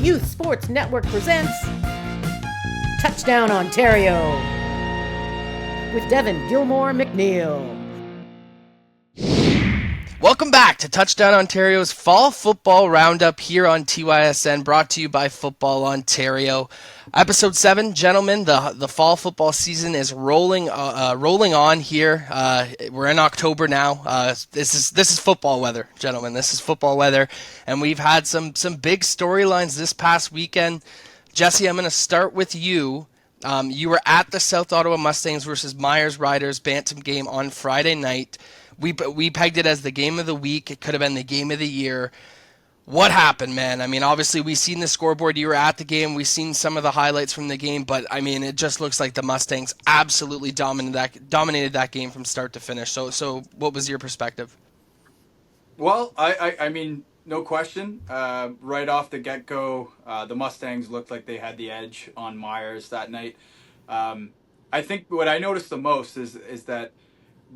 Youth Sports Network presents TouchDown Ontario with Devin Gilmore McNeil. Welcome back to TouchDown Ontario's Fall Football Roundup here on TYSN, brought to you by Football Ontario. Episode 7, gentlemen, the fall football season is rolling on here. We're in October now. This is football weather, gentlemen. This is football weather, and we've had some big storylines this past weekend. Jesse, I'm going to start with you. You were at the South Ottawa Mustangs versus Myers Riders Bantam game on Friday night. We pegged it as the game of the week. It could have been the game of the year. What happened, man? I mean, obviously, we've seen the scoreboard. You were at the game. We've seen some of the highlights from the game. But, I mean, it just looks like the Mustangs absolutely dominated that game from start to finish. So what was your perspective? Well, I mean, no question. Right off the get-go, the Mustangs looked like they had the edge on Myers that night. I think what I noticed the most is that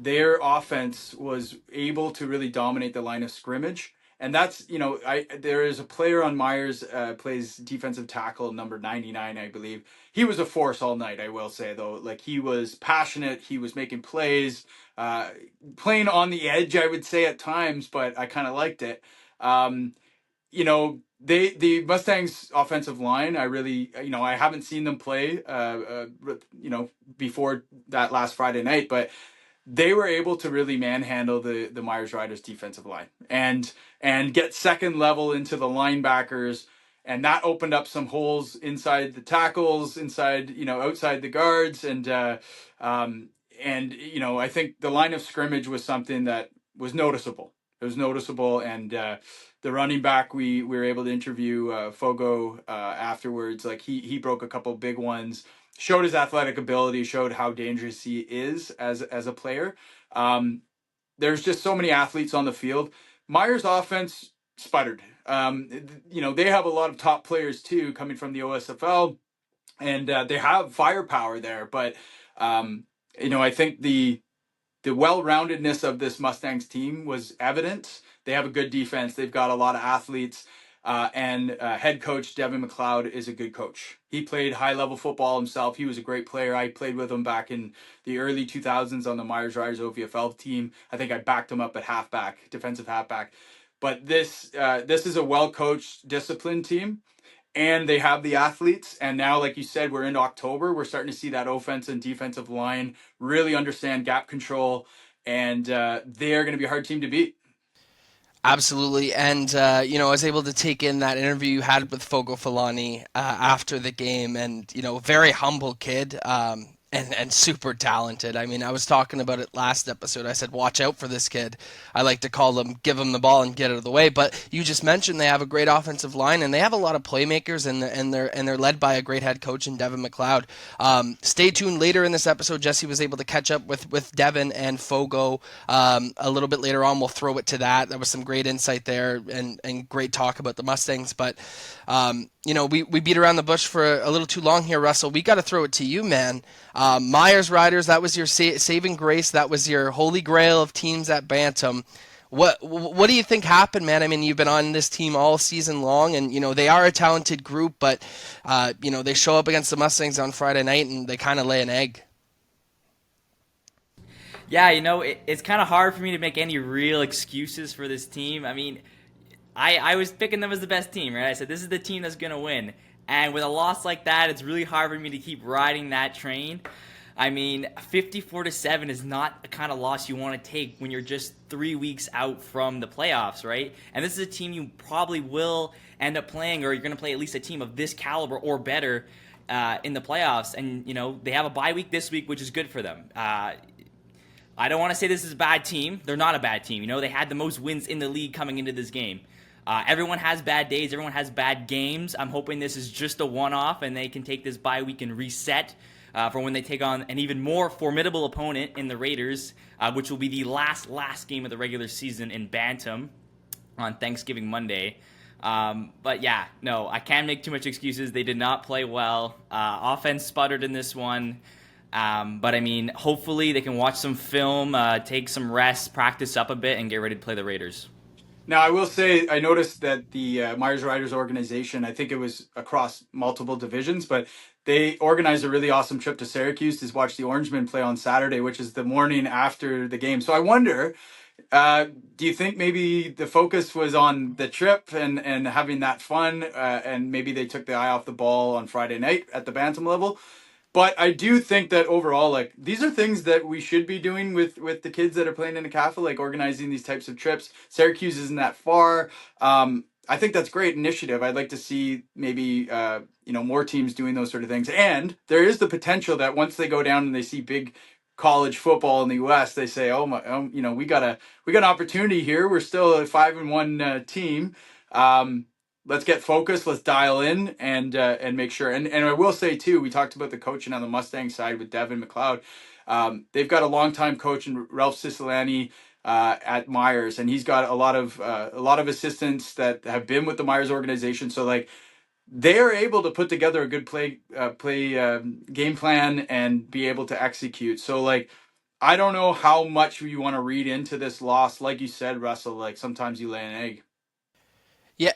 their offense was able to really dominate the line of scrimmage. And that's, there is a player on Myers, plays defensive tackle, number 99, I believe. He was a force all night, I will say, though. Like, he was passionate. He was making plays, playing on the edge, I would say, at times, but I kind of liked it. The Mustangs offensive line, I really, I haven't seen them play, before that last Friday night, but they were able to really manhandle the Myers Riders defensive line and get second level into the linebackers. And that opened up some holes inside the tackles, outside the guards. I think the line of scrimmage was something that was noticeable. It was noticeable. And the running back, we were able to interview Fogo afterwards. Like he broke a couple big ones. Showed his athletic ability, showed how dangerous he is as a player. There's just so many athletes on the field. Myers' offense sputtered. They have a lot of top players too coming from the OSFL, and they have firepower there. But I think the well-roundedness of this Mustangs team was evident. They have a good defense. They've got a lot of athletes. And head coach Devin McLeod is a good coach. He played high-level football himself. He was a great player. I played with him back in the early 2000s on the Myers Riders OFFL team. I think I backed him up at halfback, defensive halfback. But this is a well-coached, disciplined team, and they have the athletes. And now, like you said, we're in October. We're starting to see that offensive and defensive line really understand gap control, and they're going to be a hard team to beat. Absolutely, and I was able to take in that interview you had with Fogo Falani after the game, and very humble kid, and super talented. I mean, I was talking about it last episode. I said, watch out for this kid. I like to call him, give him the ball and get out of the way. But you just mentioned they have a great offensive line, and they have a lot of playmakers, and they're led by a great head coach in Devin McLeod. Stay tuned later in this episode. Jesse was able to catch up with Devin and Fogo a little bit later on. We'll throw it to that. There was some great insight there and great talk about the Mustangs. But we beat around the bush for a little too long here, Russell. We got to throw it to you, man. Myers Riders, that was your saving grace. That was your holy grail of teams at Bantam. What do you think happened, man? I mean, you've been on this team all season long, and they are a talented group, but they show up against the Mustangs on Friday night and they kind of lay an egg. Yeah, it's kind of hard for me to make any real excuses for this team. I mean, I was picking them as the best team, right? I said, this is the team that's going to win. And with a loss like that, it's really hard for me to keep riding that train. I mean, 54-7 is not the kind of loss you want to take when you're just 3 weeks out from the playoffs, right? And this is a team you probably will end up playing, or you're going to play at least a team of this caliber or better in the playoffs. And, they have a bye week this week, which is good for them. I don't want to say this is a bad team. They're not a bad team. They had the most wins in the league coming into this game. Everyone has bad days. Everyone has bad games. I'm hoping this is just a one-off and they can take this bye week and reset for when they take on an even more formidable opponent in the Raiders, which will be the last game of the regular season in Bantam on Thanksgiving Monday. But yeah, no, I can't make too much excuses. They did not play well. Offense sputtered in this one. But I mean, hopefully they can watch some film, take some rest, practice up a bit, and get ready to play the Raiders. Now, I will say, I noticed that the Myers Riders organization, I think it was across multiple divisions, but they organized a really awesome trip to Syracuse to watch the Orangemen play on Saturday, which is the morning after the game. So I wonder, do you think maybe the focus was on the trip and having that fun, and maybe they took the eye off the ball on Friday night at the Bantam level? But I do think that overall, like, these are things that we should be doing with the kids that are playing in NCAFA, like organizing these types of trips. Syracuse isn't that far. I think that's great initiative. I'd like to see maybe more teams doing those sort of things. And there is the potential that once they go down and they see big college football in the U.S., they say, "Oh my, we got an opportunity here. We're still a 5-1 team. Let's get focused. Let's dial in and make sure." And I will say too, we talked about the coaching on the Mustang side with Devin McLeod. They've got a longtime coach in Ralph Cicilline at Myers, and he's got a lot of assistants that have been with the Myers organization. So like, they are able to put together a good play game plan and be able to execute. So like, I don't know how much you want to read into this loss. Like you said, Russell, like sometimes you lay an egg. Yeah,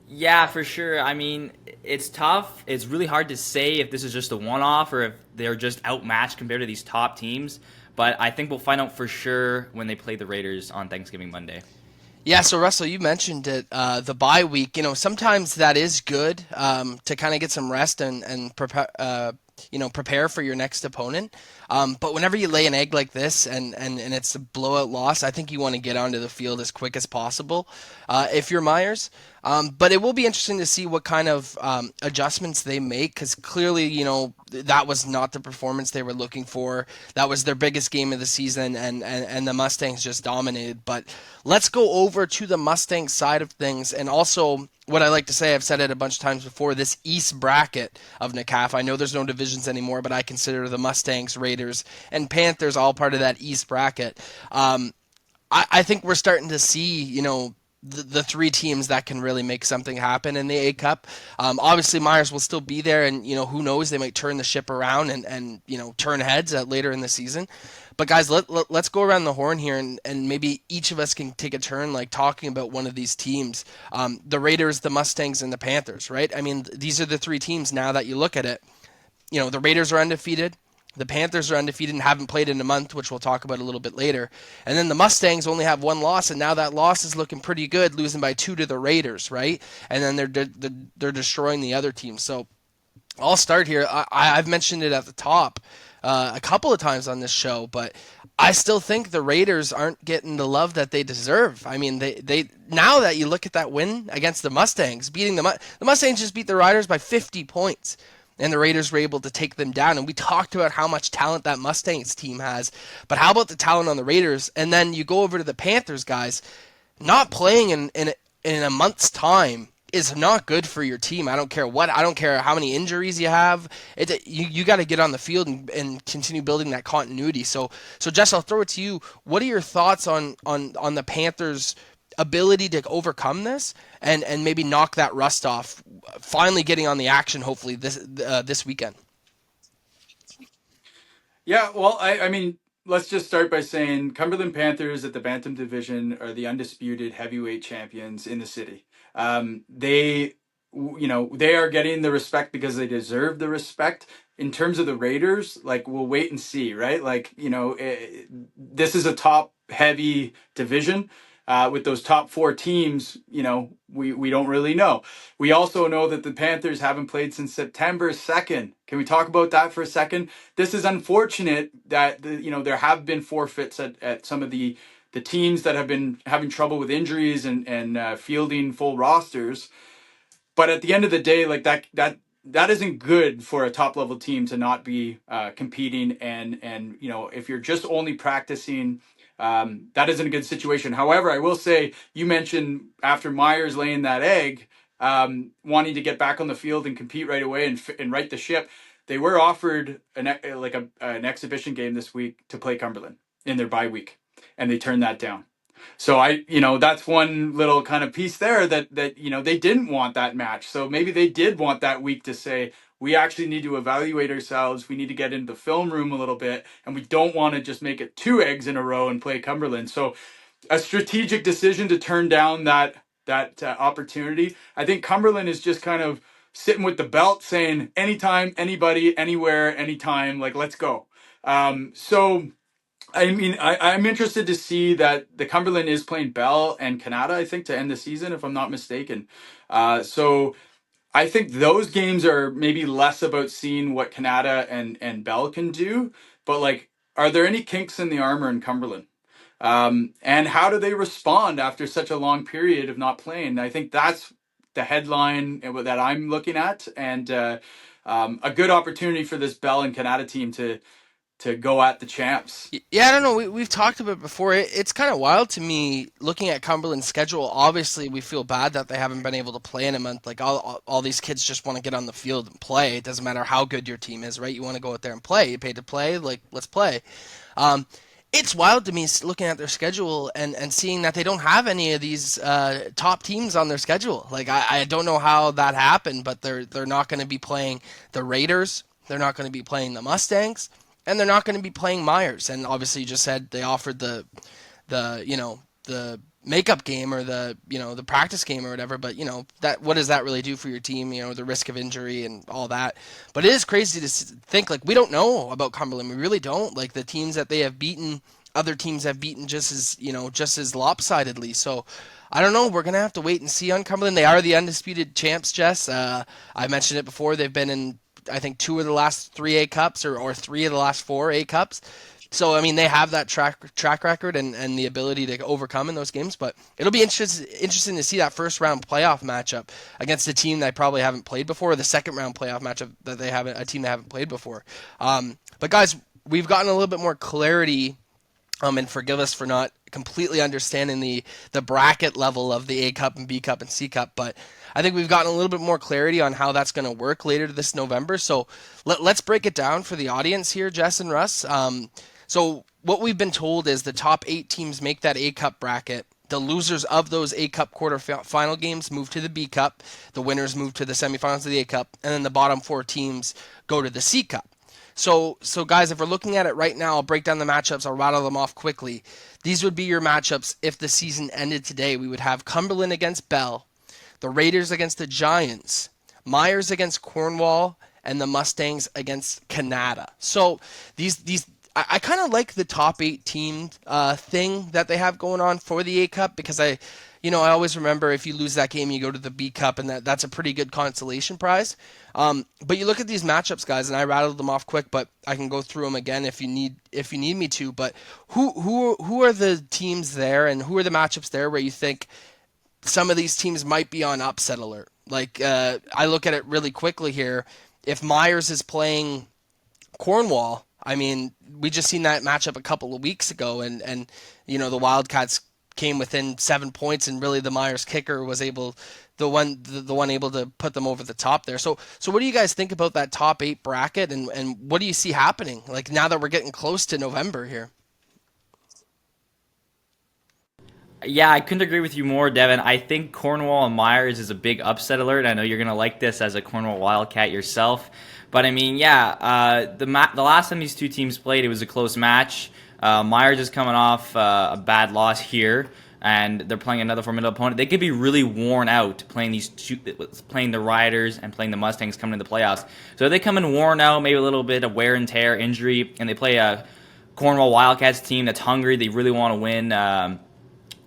Yeah, for sure. I mean, it's tough. It's really hard to say if this is just a one-off or if they're just outmatched compared to these top teams. But I think we'll find out for sure when they play the Raiders on Thanksgiving Monday. Yeah, so Russell, you mentioned it, the bye week. Sometimes that is good to kind of get some rest and prepare for your next opponent. But whenever you lay an egg like this and it's a blowout loss, I think you want to get onto the field as quick as possible if you're Myers. But it will be interesting to see what kind of adjustments they make, because clearly, that was not the performance they were looking for. That was their biggest game of the season, and the Mustangs just dominated. But let's go over to the Mustangs side of things, and also what I like to say, I've said it a bunch of times before, this East bracket of NCAFA. I know there's no divisions anymore, but I consider the Mustangs, Raiders, and Panthers all part of that East bracket. I think we're starting to see, the three teams that can really make something happen in the A Cup. Obviously, Myers will still be there, and who knows, they might turn the ship around and turn heads later in the season. But guys, let's go around the horn here, and maybe each of us can take a turn, like talking about one of these teams. The Raiders, the Mustangs, and the Panthers, right? I mean, these are the three teams now that you look at it. The Raiders are undefeated. The Panthers are undefeated and haven't played in a month, which we'll talk about a little bit later. And then the Mustangs only have one loss, and now that loss is looking pretty good, losing by 2 to the Raiders, right? And then they're destroying the other team. So I'll start here. I've mentioned it at the top a couple of times on this show, but I still think the Raiders aren't getting the love that they deserve. I mean, they now that you look at that win against the Mustangs, beating the Mustangs just beat the Riders by 50 points. And the Raiders were able to take them down. And we talked about how much talent that Mustangs team has. But how about the talent on the Raiders? And then you go over to the Panthers, guys. Not playing in a month's time is not good for your team. I don't care how many injuries you have. You got to get on the field and continue building that continuity. So Jess, I'll throw it to you. What are your thoughts on the Panthers' ability to overcome this and maybe knock that rust off, finally getting on the action hopefully this weekend? Yeah, well, I mean, let's just start by saying Cumberland Panthers at the Bantam Division are the undisputed heavyweight champions in the city. They are getting the respect because they deserve the respect. In terms of the Raiders, like, we'll wait and see, right? Like, this is a top heavy division. With those top 4 teams, we don't really know. We also know that the Panthers haven't played since September 2nd. Can we talk about that for a second? This is unfortunate that there have been forfeits at some of the teams that have been having trouble with injuries and fielding full rosters. But at the end of the day, like, that isn't good for a top level team to not be competing. And if you're just only practicing, that isn't a good situation. However, I will say, you mentioned after Myers laying that egg, wanting to get back on the field and compete right away and right the ship. They were offered an exhibition game this week to play Cumberland in their bye week, and they turned that down. So that's one little kind of piece there that they didn't want that match. So maybe they did want that week to say, we actually need to evaluate ourselves. We need to get into the film room a little bit, and we don't want to just make it 2 eggs in a row and play Cumberland. So a strategic decision to turn down that opportunity. I think Cumberland is just kind of sitting with the belt, saying anytime, anybody, anywhere, anytime, like let's go. So I mean, I'm interested to see that the Cumberland is playing Bell and Canada, I think, to end the season, if I'm not mistaken. So I think those games are maybe less about seeing what Canada and Bell can do, but like, are there any kinks in the armor in Cumberland? And how do they respond after such a long period of not playing? I think that's the headline that I'm looking at, and a good opportunity for this Bell and Canada team to go at the champs. Yeah, I don't know. We've talked about it before. It's kind of wild to me looking at Cumberland's schedule. Obviously, we feel bad that they haven't been able to play in a month. Like all these kids just want to get on the field and play. It doesn't matter how good your team is, right? You want to go out there and play. You paid to play. Like, let's play. It's wild to me looking at their schedule and seeing that they don't have any of these top teams on their schedule. Like, I don't know how that happened, but they're not going to be playing the Raiders. They're not going to be playing the Mustangs. And they're not going to be playing Myers. And obviously, you just said they offered the makeup game or the practice game or whatever. But that what does that really do for your team? The risk of injury and all that. But it is crazy to think like we don't know about Cumberland. We really don't. Like the teams that they have beaten, other teams have beaten just as lopsidedly. So I don't know. We're gonna have to wait and see on Cumberland. They are the undisputed champs, Jess. I mentioned it before. They've been in, I think, 2 of the last 3 A Cups or 3 of the last 4 A Cups. So, I mean, they have that track record and the ability to overcome in those games. But it'll be interesting to see that first round playoff matchup against a team that probably haven't played before, or the second round playoff matchup that they have a team they haven't played before. But guys, we've gotten a little bit more clarity. And forgive us for not completely understanding the bracket level of the A Cup and B Cup and C Cup, but I think we've gotten a little bit more clarity on how that's going to work later this November. So let's break it down for the audience here, Jess and Russ. So what we've been told is the top 8 teams make that A Cup bracket. The losers of those A Cup quarterfinal games move to the B Cup. The winners move to the semifinals of the A Cup, and then the bottom 4 teams go to the C Cup. So guys, if we're looking at it right now, I'll break down the matchups. I'll rattle them off quickly. These would be your matchups if the season ended today. We would have Cumberland against Bell, the Raiders against the Giants, Myers against Cornwall, and the Mustangs against Canada. So I kind of like the top 8 team thing that they have going on for the A Cup because I always remember if you lose that game, you go to the B Cup, and that's a pretty good consolation prize. But you look at these matchups, guys, and I rattled them off quick, but I can go through them again if you need me to. But who are the teams there, and who are the matchups there where you think some of these teams might be on upset alert? Like I look at it really quickly here. If Myers is playing Cornwall, I mean, we just seen that matchup a couple of weeks ago, and the Wildcats came within 7 points, and really the Myers kicker was able to put them over the top there. So what do you guys think about that top 8 bracket, and what do you see happening like now that we're getting close to November here? Yeah, I couldn't agree with you more, Devin. I think Cornwall and Myers is a big upset alert. I know you're going to like this as a Cornwall Wildcat yourself. But, I mean, yeah, the last time these two teams played, it was a close match. Myers is coming off a bad loss here, and they're playing another formidable opponent. They could be really worn out playing playing the Riders and playing the Mustangs coming to the playoffs. So if they come in worn out, maybe a little bit of wear and tear, injury, and they play a Cornwall Wildcats team that's hungry, they really want to win.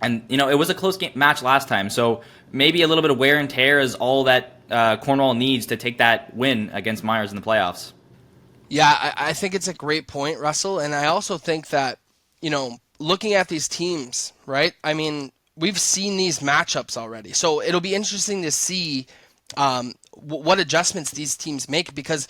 And, it was a close match last time, so maybe a little bit of wear and tear is all that Cornwall needs to take that win against Myers in the playoffs. Yeah, I think it's a great point, Russell, and I also think that, looking at these teams, right, I mean, we've seen these matchups already, so it'll be interesting to see what adjustments these teams make because,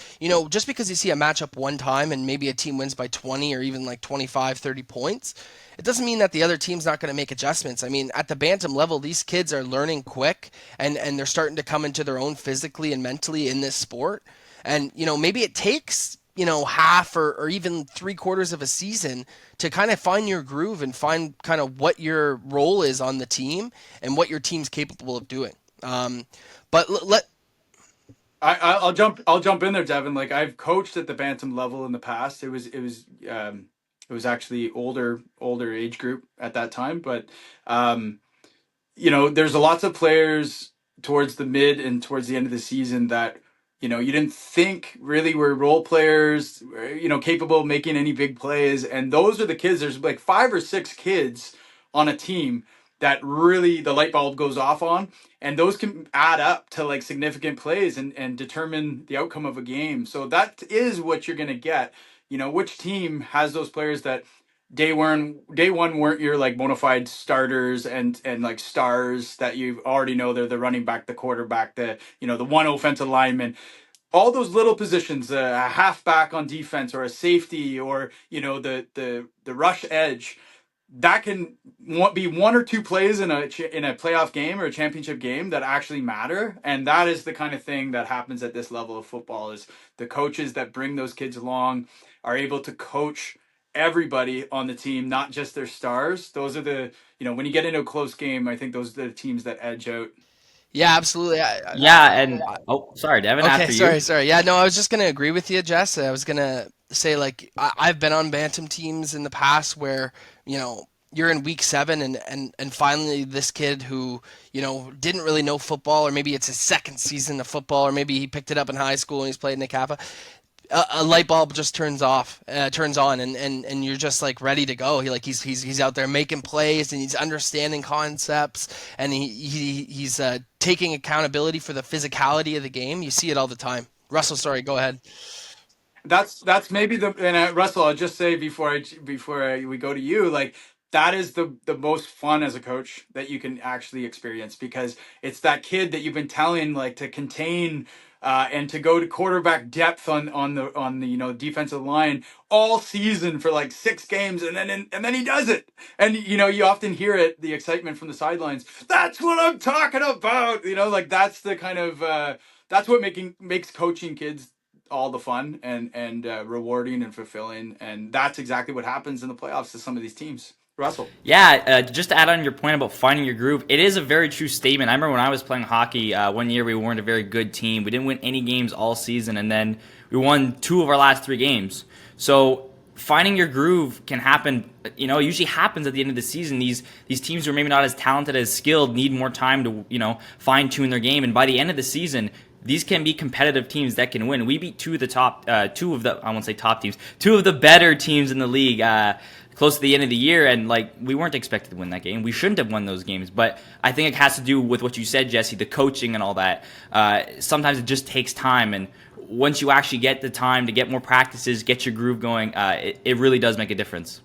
just because you see a matchup one time and maybe a team wins by 20 or even like 25, 30 points, it doesn't mean that the other team's not going to make adjustments. I mean, at the bantam level, these kids are learning quick and they're starting to come into their own physically and mentally in this sport. And, maybe it takes, half or even 3/4 of a season to kind of find your groove and find kind of what your role is on the team and what your team's capable of doing. I'll jump in there, Devin. Like I've coached at the bantam level in the past. It was It was actually older age group at that time, but there's lots of players towards the mid and towards the end of the season that you didn't think really were role players, capable of making any big plays, and those are the kids. There's like 5 or 6 kids on a team that really the light bulb goes off on, and those can add up to like significant plays and determine the outcome of a game. So that is what you're going to get. Which team has those players that day one weren't your like bona fide starters and like stars that you already know they're the running back, the quarterback, the one offensive lineman, all those little positions, a halfback on defense or a safety or the rush edge. That can be 1 or 2 plays in a playoff game or a championship game that actually matter, and that is the kind of thing that happens at this level of football. Is the coaches that bring those kids along are able to coach everybody on the team, not just their stars. Those are when you get into a close game, I think those are the teams that edge out. Yeah, absolutely. Yeah, and sorry, Devin. Okay, After you. sorry. Yeah, no, I was just gonna agree with you, Jess. I was gonna say like I've been on bantam teams in the past where you're in week 7 and finally this kid who didn't really know football, or maybe it's his second season of football, or maybe he picked it up in high school and he's played in NCAFA. A light bulb just turns on, and you're just like ready to go. He's out there making plays and he's understanding concepts, and he's taking accountability for the physicality of the game. You see it all the time. Russell, sorry, go ahead. That's maybe Russell. I'll just say before we go to you, like that is the most fun as a coach that you can actually experience, because it's that kid that you've been telling like to contain and to go to quarterback depth on the defensive line all season for like 6 games, and then he does it, and you often hear it, the excitement from the sidelines. That's what I'm talking about. Like that's the kind of that's what makes coaching kids all the fun and rewarding and fulfilling, and that's exactly what happens in the playoffs to some of these teams. Russell. Yeah, just to add on your point about finding your groove, it is a very true statement. I remember when I was playing hockey, one year we weren't a very good team. We didn't win any games all season, and then we won 2 of our last 3 games. So finding your groove can happen, it usually happens at the end of the season. These teams who are maybe not as talented, as skilled, need more time to, fine-tune their game, and by the end of the season, these can be competitive teams that can win. We beat 2 of the I won't say top teams, 2 of the better teams in the league close to the end of the year, and like we weren't expected to win that game. We shouldn't have won those games, but I think it has to do with what you said, Jesse, the coaching and all that. Sometimes it just takes time, and once you actually get the time to get more practices, get your groove going, it really does make a difference.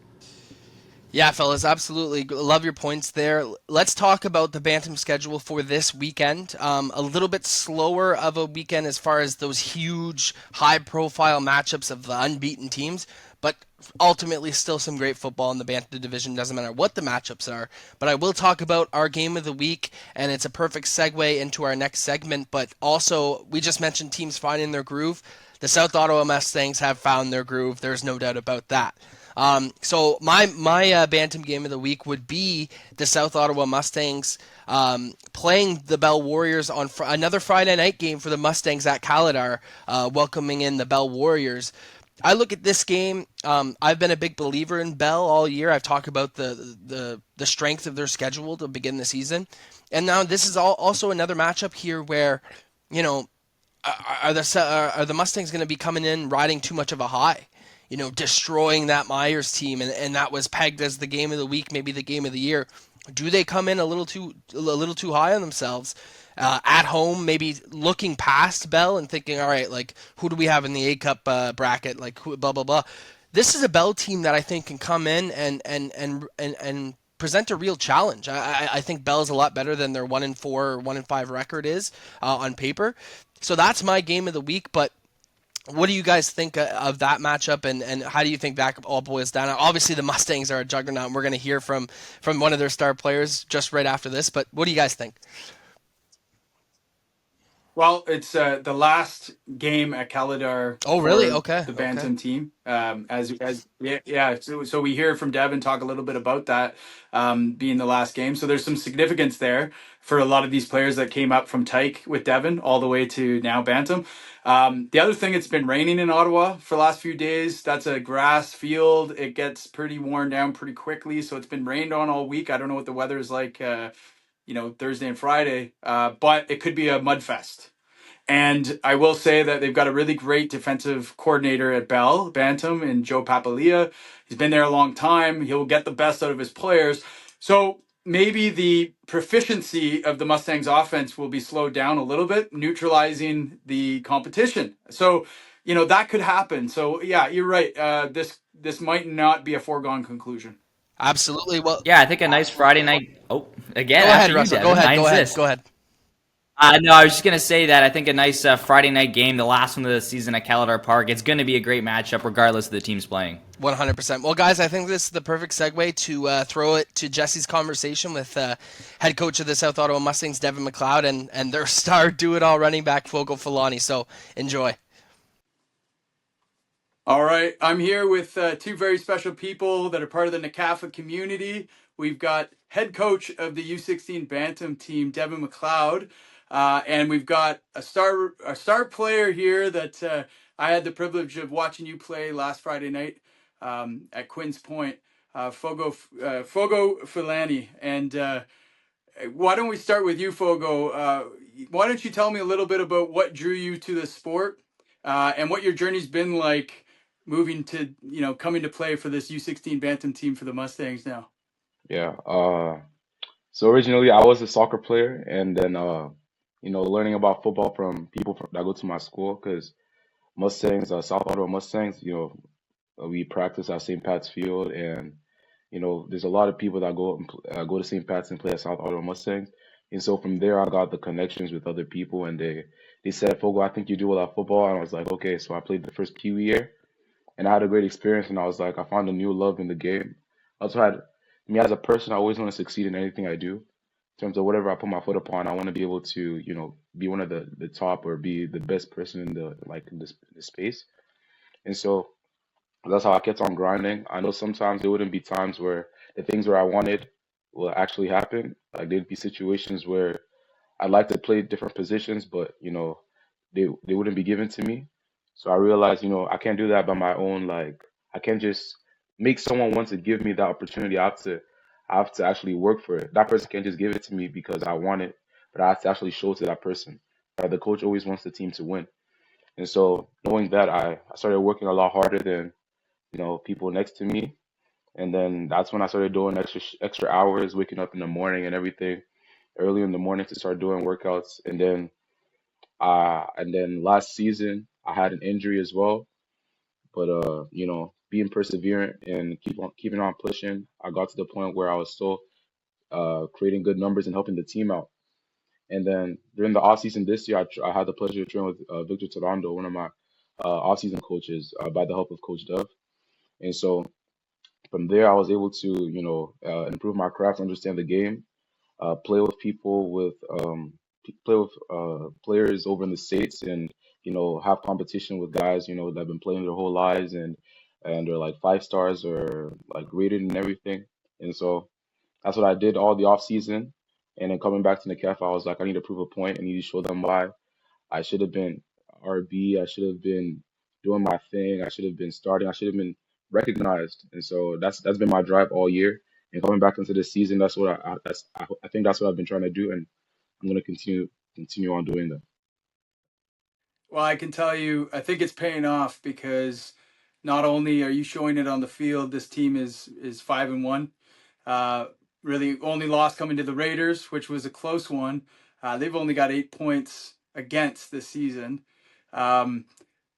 Yeah, fellas, absolutely. Love your points there. Let's talk about the Bantam schedule for this weekend. A little bit slower of a weekend as far as those huge, high-profile matchups of the unbeaten teams, but ultimately still some great football in the Bantam division. Doesn't matter what the matchups are. But I will talk about our game of the week, and it's a perfect segue into our next segment. But also, we just mentioned teams finding their groove. The South Ottawa Mustangs have found their groove. There's no doubt about that. So my Bantam game of the week would be the South Ottawa Mustangs playing the Bell Warriors on another Friday night game for the Mustangs at Caladar, welcoming in the Bell Warriors. I look at this game. I've been a big believer in Bell all year. I've talked about the strength of their schedule to begin the season, and now this is also another matchup here where, are the Mustangs going to be coming in riding too much of a high? Destroying that Myers team, and that was pegged as the game of the week, maybe the game of the year. Do they come in a little too high on themselves at home, maybe looking past Bell and thinking, all right, like who do we have in the A Cup bracket, like who, blah blah blah. This is a Bell team that I think can come in and present a real challenge. I think Bell is a lot better than their 1-4 or 1-5 record is on paper. So that's my game of the week, but. What do you guys think of that matchup, and how do you think that all boils down? Obviously, the Mustangs are a juggernaut, and we're going to hear from one of their star players just right after this, but what do you guys think? Well, it's the last game at Caladar Oh, really? for Okay. the Okay. Bantam team. As yeah. So we hear from Devin talk a little bit about that being the last game. So there's some significance there for a lot of these players that came up from Tyke with Devin all the way to now Bantam. The other thing, it's been raining in Ottawa for the last few days. That's a grass field. It gets pretty worn down pretty quickly. So it's been rained on all week. I don't know what the weather is like. Thursday and Friday, but it could be a mud fest. And I will say that they've got a really great defensive coordinator at Bell Bantam and Joe Papalia. He's been there a long time. He'll get the best out of his players. So maybe the proficiency of the Mustangs offense will be slowed down a little bit, neutralizing the competition. So, that could happen. So yeah, you're right. This might not be a foregone conclusion. Absolutely. Well, Yeah, I think a nice Friday night. Oh, again, go ahead, after you, Russell. Go Devin. ahead. I Go ahead. insist. Go ahead. No, I was just gonna say that I think a nice Friday night game, the last one of the season at Caladar Park, it's going to be a great matchup regardless of the teams playing. 100%. Well, guys, I think this is the perfect segue to throw it to Jesse's conversation with head coach of the South Ottawa Mustangs, Devin McLeod, and their star do-it-all running back, Fogo Falani. So enjoy. All right, I'm here with two very special people that are part of the NCAFA community. We've got head coach of the U16 Bantam team, Devin McLeod, and we've got a star player here that I had the privilege of watching you play last Friday night at Quinns Point, Fogo Fulani. And why don't we start with you, Fogo? Why don't you tell me a little bit about what drew you to the sport and what your journey's been like moving to, coming to play for this U16 Bantam team for the Mustangs now? Yeah. So originally I was a soccer player, and then learning about football from people that go to my school, because Mustangs, South Ottawa Mustangs, we practice at St. Pat's Field, and there's a lot of people that go to St. Pat's and play at South Ottawa Mustangs, and so from there I got the connections with other people, and they said, "Fogo, I think you do a lot of football," and I was like, "Okay." So I played the first Pee Wee year, and I had a great experience, and I was like, I found a new love in the game. I also had me as a person, I always want to succeed in anything I do. In terms of whatever I put my foot upon, I want to be able to, be one of the top, or be the best person in this space. And so that's how I kept on grinding. I know sometimes there wouldn't be times where the things where I wanted will actually happen. Like there'd be situations where I'd like to play different positions, but they wouldn't be given to me. So I realized, I can't do that by my own. Like I can't just make someone want to give me that opportunity. I have to actually work for it. That person can't just give it to me because I want it, but I have to actually show to that person. The coach always wants the team to win. And so knowing that, I started working a lot harder than people next to me. And then that's when I started doing extra hours, waking up in the morning and everything, early in the morning to start doing workouts. And then last season I had an injury as well, but being perseverant and keeping on pushing, I got to the point where I was still creating good numbers and helping the team out. And then during the off season this year, I had the pleasure to train with Victor Toronto, one of my off season coaches, by the help of Coach Dove. And so from there, I was able to improve my craft, understand the game, play with people play with players over in the states, and have competition with guys that have been playing their whole lives, and they're like 5 stars or like rated and everything. And so that's what I did all the off season. And then coming back to the NCAFA, I was like, I need to prove a point. I need to show them why I should have been RB. I should have been doing my thing. I should have been starting. I should have been recognized. And so that's been my drive all year. And coming back into this season, that's what I think that's what I've been trying to do, and I'm going to continue on doing that. Well, I can tell you, I think it's paying off because not only are you showing it on the field, this team is 5-1. Uh, Really, only loss coming to the Raiders, which was a close one. They've only got 8 points against this season. Um,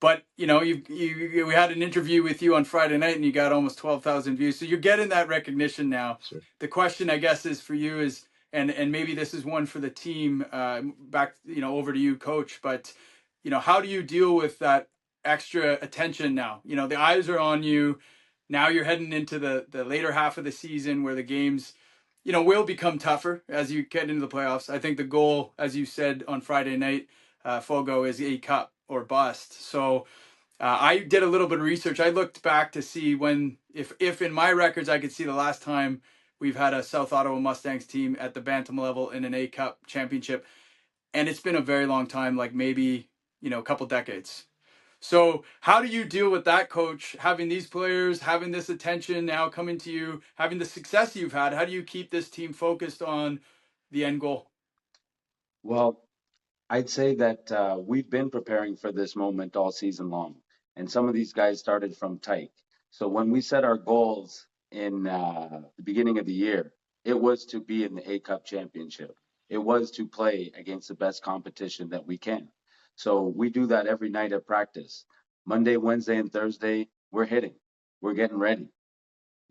but we had an interview with you on Friday night, and you got almost 12,000 views. So you're getting that recognition now. Sure. The question, I guess, is for you is, and maybe this is one for the team. Back, over to you, Coach. But how do you deal with that extra attention now? The eyes are on you. Now you're heading into the later half of the season where the games, will become tougher as you get into the playoffs. I think the goal, as you said on Friday night, Fogo is a cup or bust. So I did a little bit of research. I looked back to see when, if in my records, I could see the last time we've had a South Ottawa Mustangs team at the Bantam level in an A Cup championship. And it's been a very long time, like maybe, a couple decades. So how do you deal with that, coach, having these players, having this attention now coming to you, having the success you've had? How do you keep this team focused on the end goal? Well, I'd say that we've been preparing for this moment all season long, and some of these guys started from tight. So when we set our goals in the beginning of the year, it was to be in the A Cup championship. It was to play against the best competition that we can. So we do that every night at practice. Monday, Wednesday, and Thursday, we're hitting. We're getting ready.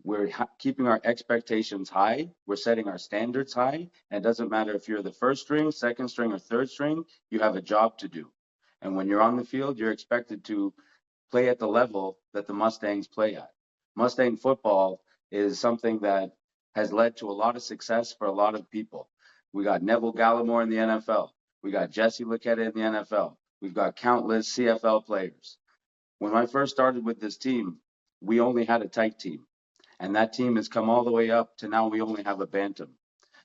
We're keeping our expectations high. We're setting our standards high. And it doesn't matter if you're the first string, second string, or third string, you have a job to do. And when you're on the field, you're expected to play at the level that the Mustangs play at. Mustang football is something that has led to a lot of success for a lot of people. We got Neville Gallimore in the NFL. We got Jesse Luketa in the NFL. We've got countless CFL players. When I first started with this team, we only had a tight team. And that team has come all the way up to now we only have a bantam.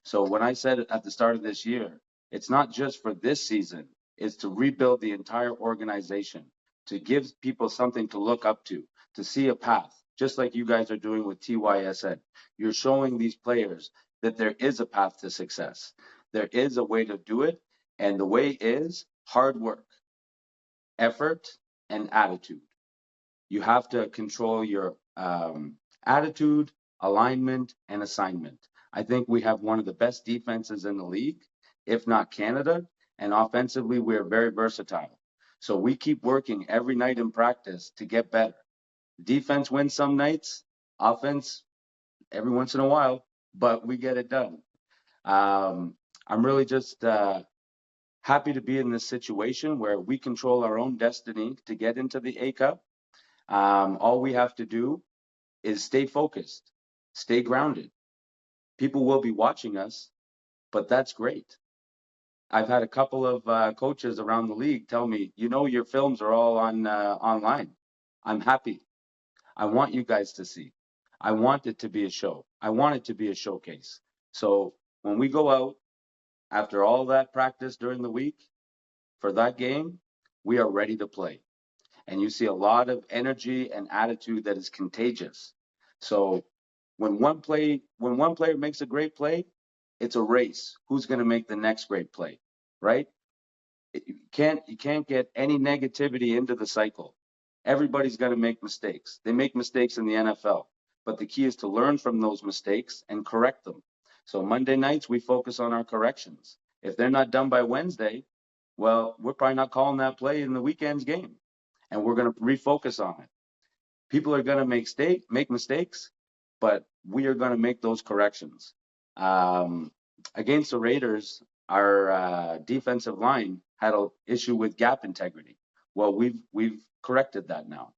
So when I said at the start of this year, it's not just for this season, it's to rebuild the entire organization, to give people something to look up to see a path, just like you guys are doing with TYSN. You're showing these players that there is a path to success. There is a way to do it, and the way is hard work, effort, and attitude. You have to control your attitude, alignment, and assignment. I think we have one of the best defenses in the league, if not Canada, and offensively, we're very versatile. So we keep working every night in practice to get better. Defense wins some nights, offense every once in a while, but we get it done. I'm really just happy to be in this situation where we control our own destiny to get into the A Cup. All we have to do is stay focused, stay grounded. People will be watching us, but that's great. I've had a couple of coaches around the league tell me, your films are all on online. I'm happy. I want you guys to see. I want it to be a show. I want it to be a showcase. So when we go out after all that practice during the week for that game, we are ready to play. And you see a lot of energy and attitude that is contagious. So when one player makes a great play, it's a race. Who's going to make the next great play, right? You can't get any negativity into the cycle. Everybody's going to make mistakes. They make mistakes in the NFL, but the key is to learn from those mistakes and correct them. So Monday nights we focus on our corrections. If they're not done by Wednesday, well, we're probably not calling that play in the weekend's game, and we're going to refocus on it. People are going to make mistakes, but we are going to make those corrections. Against the Raiders, our defensive line had an issue with gap integrity. Well, we've corrected that now.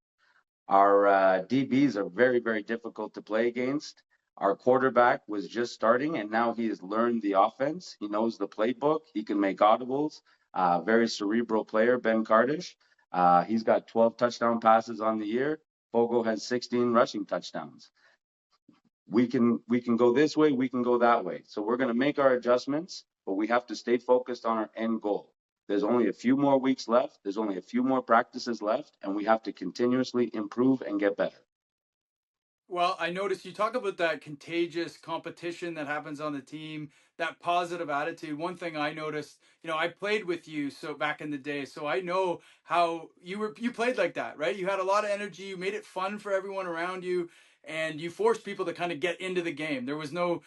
Our DBs are very, very difficult to play against. Our quarterback was just starting, and now he has learned the offense. He knows the playbook. He can make audibles. Very cerebral player, Ben Cardish. He's got 12 touchdown passes on the year. Fogo has 16 rushing touchdowns. We can go this way, we can go that way. So we're going to make our adjustments, but we have to stay focused on our end goal. There's only a few more weeks left. There's only a few more practices left, and we have to continuously improve and get better. Well, I noticed you talk about that contagious competition that happens on the team, that positive attitude. One thing I noticed, I played with you so back in the day, so I know how you played like that, right? You had a lot of energy, you made it fun for everyone around you, and you forced people to kind of get into the game. There was no,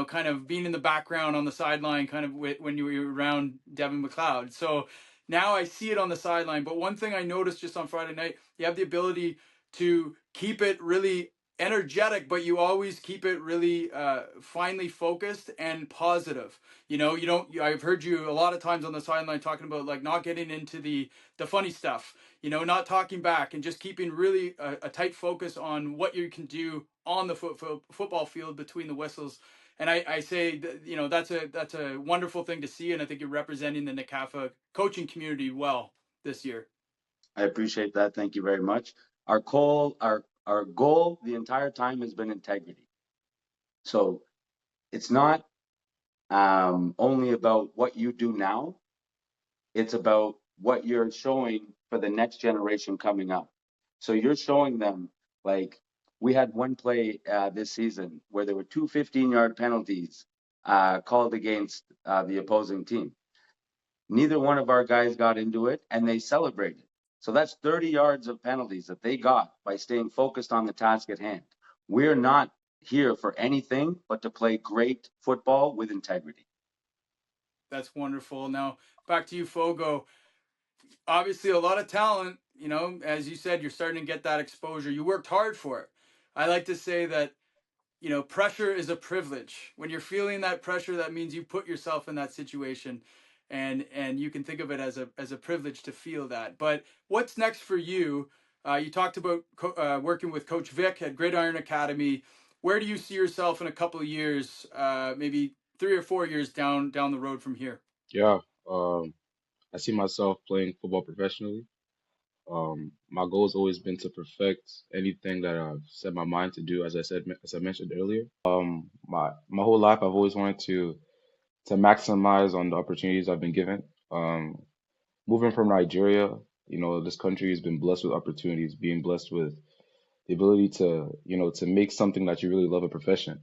kind of being in the background on the sideline kind of when you were around Devin McLeod. So now I see it on the sideline, but one thing I noticed just on Friday night, you have the ability to keep it really energetic, but you always keep it really finely focused and positive. You don't. I've heard you a lot of times on the sideline talking about like not getting into the funny stuff. Not talking back and just keeping really a tight focus on what you can do on the football field between the whistles. And I say that, that's a wonderful thing to see, and I think you're representing the NCAFA coaching community well this year. I appreciate that. Thank you very much. Our goal the entire time has been integrity. So it's not only about what you do now, it's about what you're showing for the next generation coming up. So you're showing them, like, we had one play this season where there were two 15-yard penalties called against the opposing team. Neither one of our guys got into it, and they celebrated. So that's 30 yards of penalties that they got by staying focused on the task at hand. We're not here for anything but to play great football with integrity. That's wonderful. Now, back to you, Fogo. Obviously, a lot of talent. As you said, you're starting to get that exposure. You worked hard for it. I like to say that pressure is a privilege. When you're feeling that pressure, that means you put yourself in that situation, and you can think of it as a privilege to feel that. But what's next for you? You talked about working with Coach Vic at Gridiron Academy. Where do you see yourself in a couple of years, maybe 3 or 4 years down the road from here? Yeah, I see myself playing football professionally. My goal has always been to perfect anything that I've set my mind to do, as I mentioned earlier. My whole life, I've always wanted to maximize on the opportunities I've been given. Moving from Nigeria, this country has been blessed with opportunities, being blessed with the ability to make something that you really love a profession.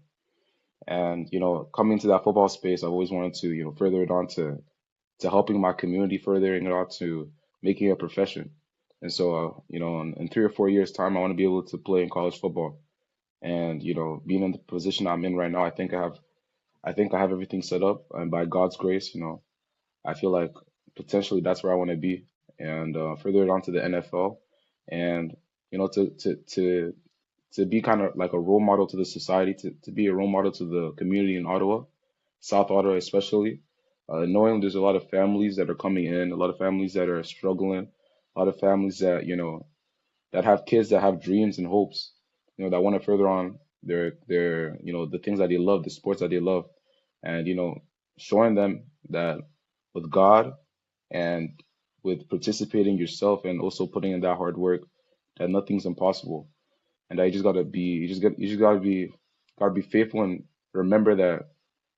And, coming to that football space, I've always wanted to, further it on to helping my community, furthering it on to making it a profession. And so, in 3 or 4 years' time, I want to be able to play in college football. And, being in the position I'm in right now, I think I have everything set up. And by God's grace, I feel like potentially that's where I want to be, and further it on to the NFL, and to be kind of like a role model to the society, to be a role model to the community in Ottawa, South Ottawa especially. Knowing there's a lot of families that are coming in, a lot of families that are struggling, a lot of families that that have kids that have dreams and hopes, that want to further on their the things that they love, the sports that they love, and showing them that with God and with participating yourself and also putting in that hard work, that nothing's impossible, and that you just gotta be faithful and remember that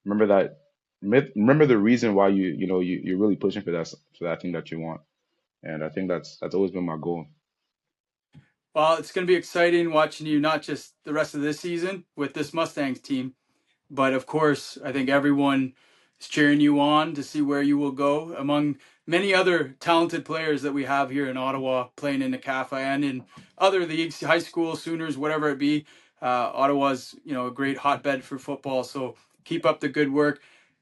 remember the reason why you're really pushing for that thing that you want, and I think that's always been my goal. Well, it's going to be exciting watching you not just the rest of this season with this Mustangs team, but of course, I think everyone is cheering you on to see where you will go among many other talented players that we have here in Ottawa playing in the NCAFA and in other leagues, high school, Sooners, whatever it be. Ottawa's, a great hotbed for football. So keep up the good work.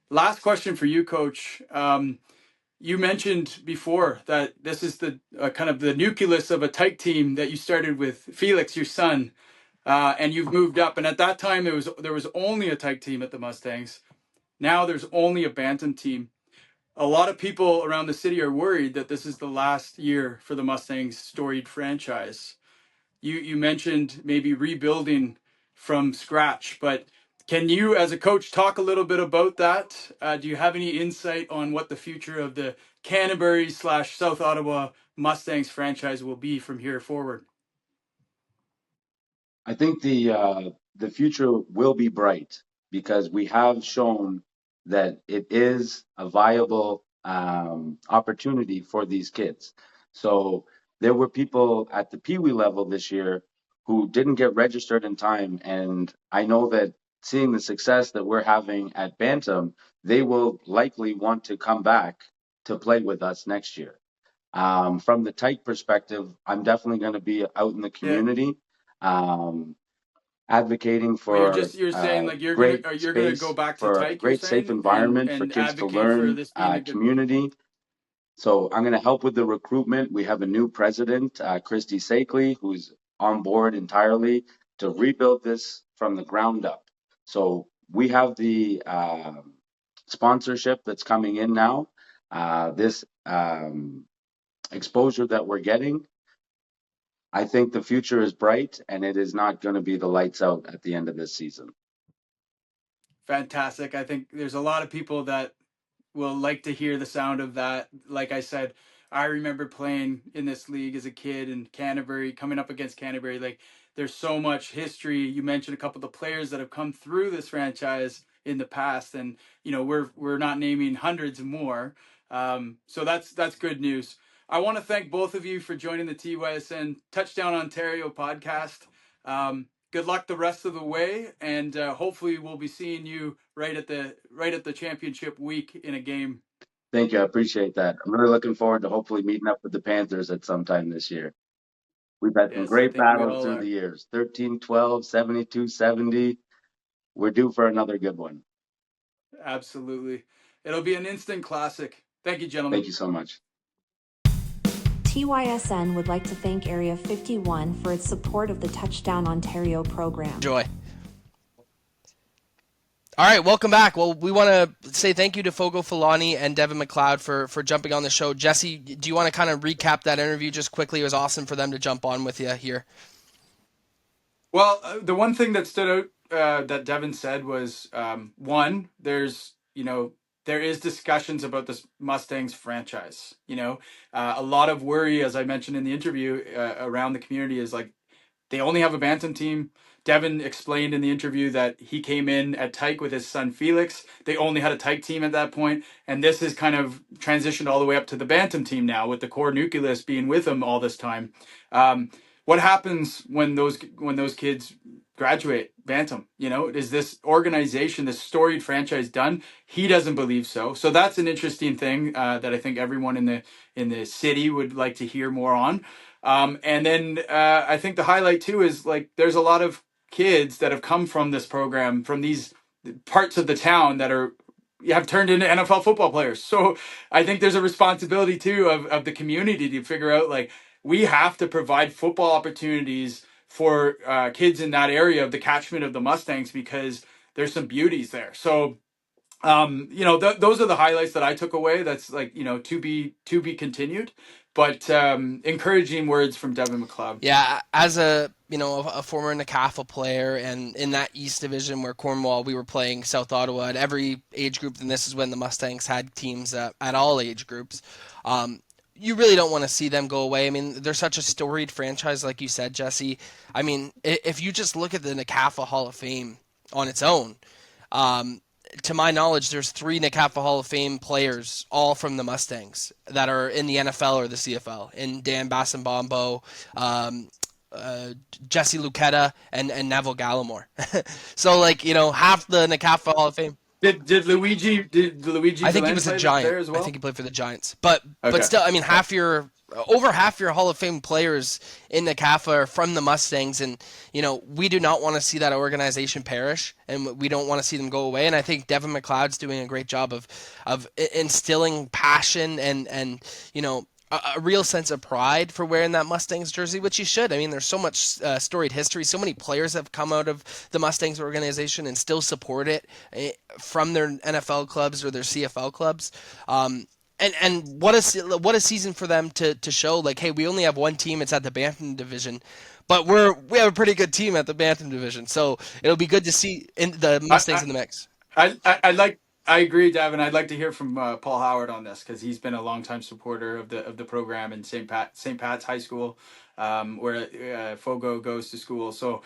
Last question for you, Coach. You mentioned before that this is the kind of the nucleus of a tight team that you started with Felix, your son, and you've moved up. And at that time, there was only a tight team at the Mustangs. Now there's only a bantam team. A lot of people around the city are worried that this is the last year for the Mustangs' storied franchise. You mentioned maybe rebuilding from scratch, but can you, as a coach, talk a little bit about that? Do you have any insight on what the future of the Canterbury/South Ottawa Mustangs franchise will be from here forward? I think the future will be bright because we have shown that it is a viable opportunity for these kids. So there were people at the Pee Wee level this year who didn't get registered in time, and I know that seeing the success that we're having at Bantam, they will likely want to come back to play with us next year. From the tight perspective, I'm definitely going to be out in the Yeah. community, advocating But for you're saying like you're great gonna go space, back to for a Tyke, you're great safe saying, environment for and kids to advocate for learn, this being a good. community. So I'm going to help with the recruitment. We have a new president, Christy Sakely, who's on board entirely to rebuild this from the ground up. So we have the sponsorship that's coming in now. This exposure that we're getting, I think the future is bright, and it is not going to be the lights out at the end of this season. fantastic. I think there's a lot of people that will like to hear the sound of that. Like I said, I remember playing in this league as a kid in Canterbury, coming up against Canterbury. Like, there's so much history. You mentioned a couple of the players that have come through this franchise in the past, and we're not naming hundreds more. So that's good news. I want to thank both of you for joining the TYSN Touchdown Ontario podcast. Good luck the rest of the way, and hopefully we'll be seeing you right at the championship week in a game. Thank you. I appreciate that. I'm really looking forward to hopefully meeting up with the Panthers at some time this year. We've had some Yes, I great think we battles all through are. the years. 13-12, 72-70. We're due for another good one. Absolutely. It'll be an instant classic. Thank you, gentlemen. Thank you so much. TYSN would like to thank Area 51 for its support of the Touchdown Ontario program. Joy. All right, welcome back. Well, we want to say thank you to Fogo Fulani and Devin McLeod for jumping on the show. Jesse, do you want to kind of recap that interview just quickly? It was awesome for them to jump on with you here. Well, the one thing that stood out that Devin said was, one, there is discussions about this Mustangs franchise. A lot of worry, as I mentioned in the interview, around the community is like, they only have a bantam team. Devin explained in the interview that he came in at Tyke with his son Felix. They only had a Tyke team at that point, and this has kind of transitioned all the way up to the bantam team now, with the core nucleus being with him all this time. What happens when those kids graduate bantam? Is this organization, this storied franchise, done? He doesn't believe so. So that's an interesting thing that I think everyone in the city would like to hear more on. And then I think the highlight too is, like, there's a lot of kids that have come from this program, from these parts of the town, that have turned into NFL football players. So I think there's a responsibility too of the community to figure out, like, we have to provide football opportunities for kids in that area of the catchment of the Mustangs, because there's some beauties there. So those are the highlights that I took away. That's like, to be continued, but encouraging words from Devin McLeod. Yeah, as a former NCAFA player, and in that East Division where Cornwall, we were playing South Ottawa at every age group, and this is when the Mustangs had teams at all age groups. You really don't want to see them go away. I mean, they're such a storied franchise, like you said, Jesse. I mean, if you just look at the NCAFA Hall of Fame on its own, to my knowledge, there's 3 NCAFA Hall of Fame players, all from the Mustangs, that are in the NFL or the CFL, in Dan Bassambombo, Jesse Lucchetta, and Neville Gallimore. So, half the NCAFA Hall of Fame. Did Luigi I think he was a Giant. there as well? I think he played for the Giants. But Okay. still, I mean, over half your Hall of Fame players in the CAFA are from the Mustangs, and we do not want to see that organization perish, and we don't want to see them go away. And I think Devin McLeod's doing a great job of instilling passion and a real sense of pride for wearing that Mustangs jersey, which you should. I mean, there's so much storied history. So many players have come out of the Mustangs organization and still support it from their NFL clubs or their CFL clubs. And what a season for them to show, like, hey, we only have one team. It's at the Bantam division, but we have a pretty good team at the Bantam division. So it'll be good to see the Mustangs in the mix. I agree, Devin. I'd like to hear from Paul Howard on this, because he's been a longtime supporter of the program in St. Pat's High School, where Fogo goes to school. So,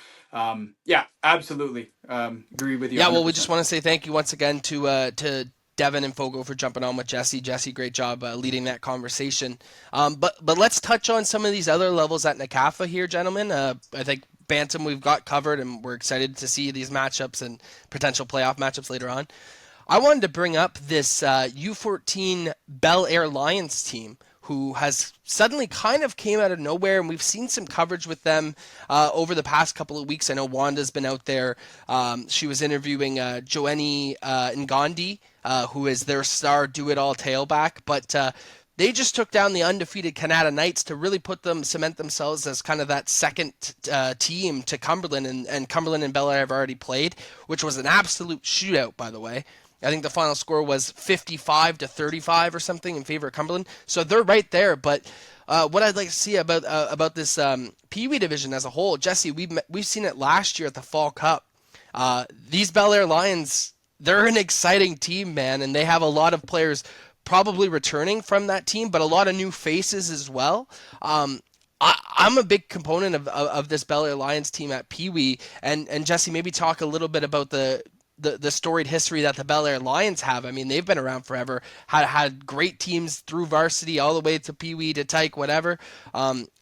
yeah, absolutely agree with you. Yeah, well, 100%. we just want to say thank you once again to Devin and Fogo for jumping on with Jesse. Jesse, great job leading that conversation. But let's touch on some of these other levels at NCAFA here, gentlemen. I think Bantam we've got covered, and we're excited to see these matchups and potential playoff matchups later on. I wanted to bring up this U14 Bel Air Lions team, who has suddenly kind of came out of nowhere, and we've seen some coverage with them over the past couple of weeks. I know Wanda's been out there. She was interviewing Joanie Ngandi, who is their star do-it-all tailback, but they just took down the undefeated Canada Knights to really cement themselves as kind of that second team to Cumberland, and Cumberland and Bel Air have already played, which was an absolute shootout, by the way. I think the final score was 55-35 or something in favor of Cumberland. So they're right there. But what I'd like to see about this Pee Wee division as a whole, Jesse, we've seen it last year at the Fall Cup. These Bel Air Lions they're an exciting team, man, and they have a lot of players probably returning from that team, but a lot of new faces as well. I'm a big component of this Bel Air Lions team at Pee Wee, and Jesse, maybe talk a little bit about the storied history that the Bel Air Lions have. I mean, they've been around forever, had great teams through varsity all the way to Pee Wee to Tyke, whatever.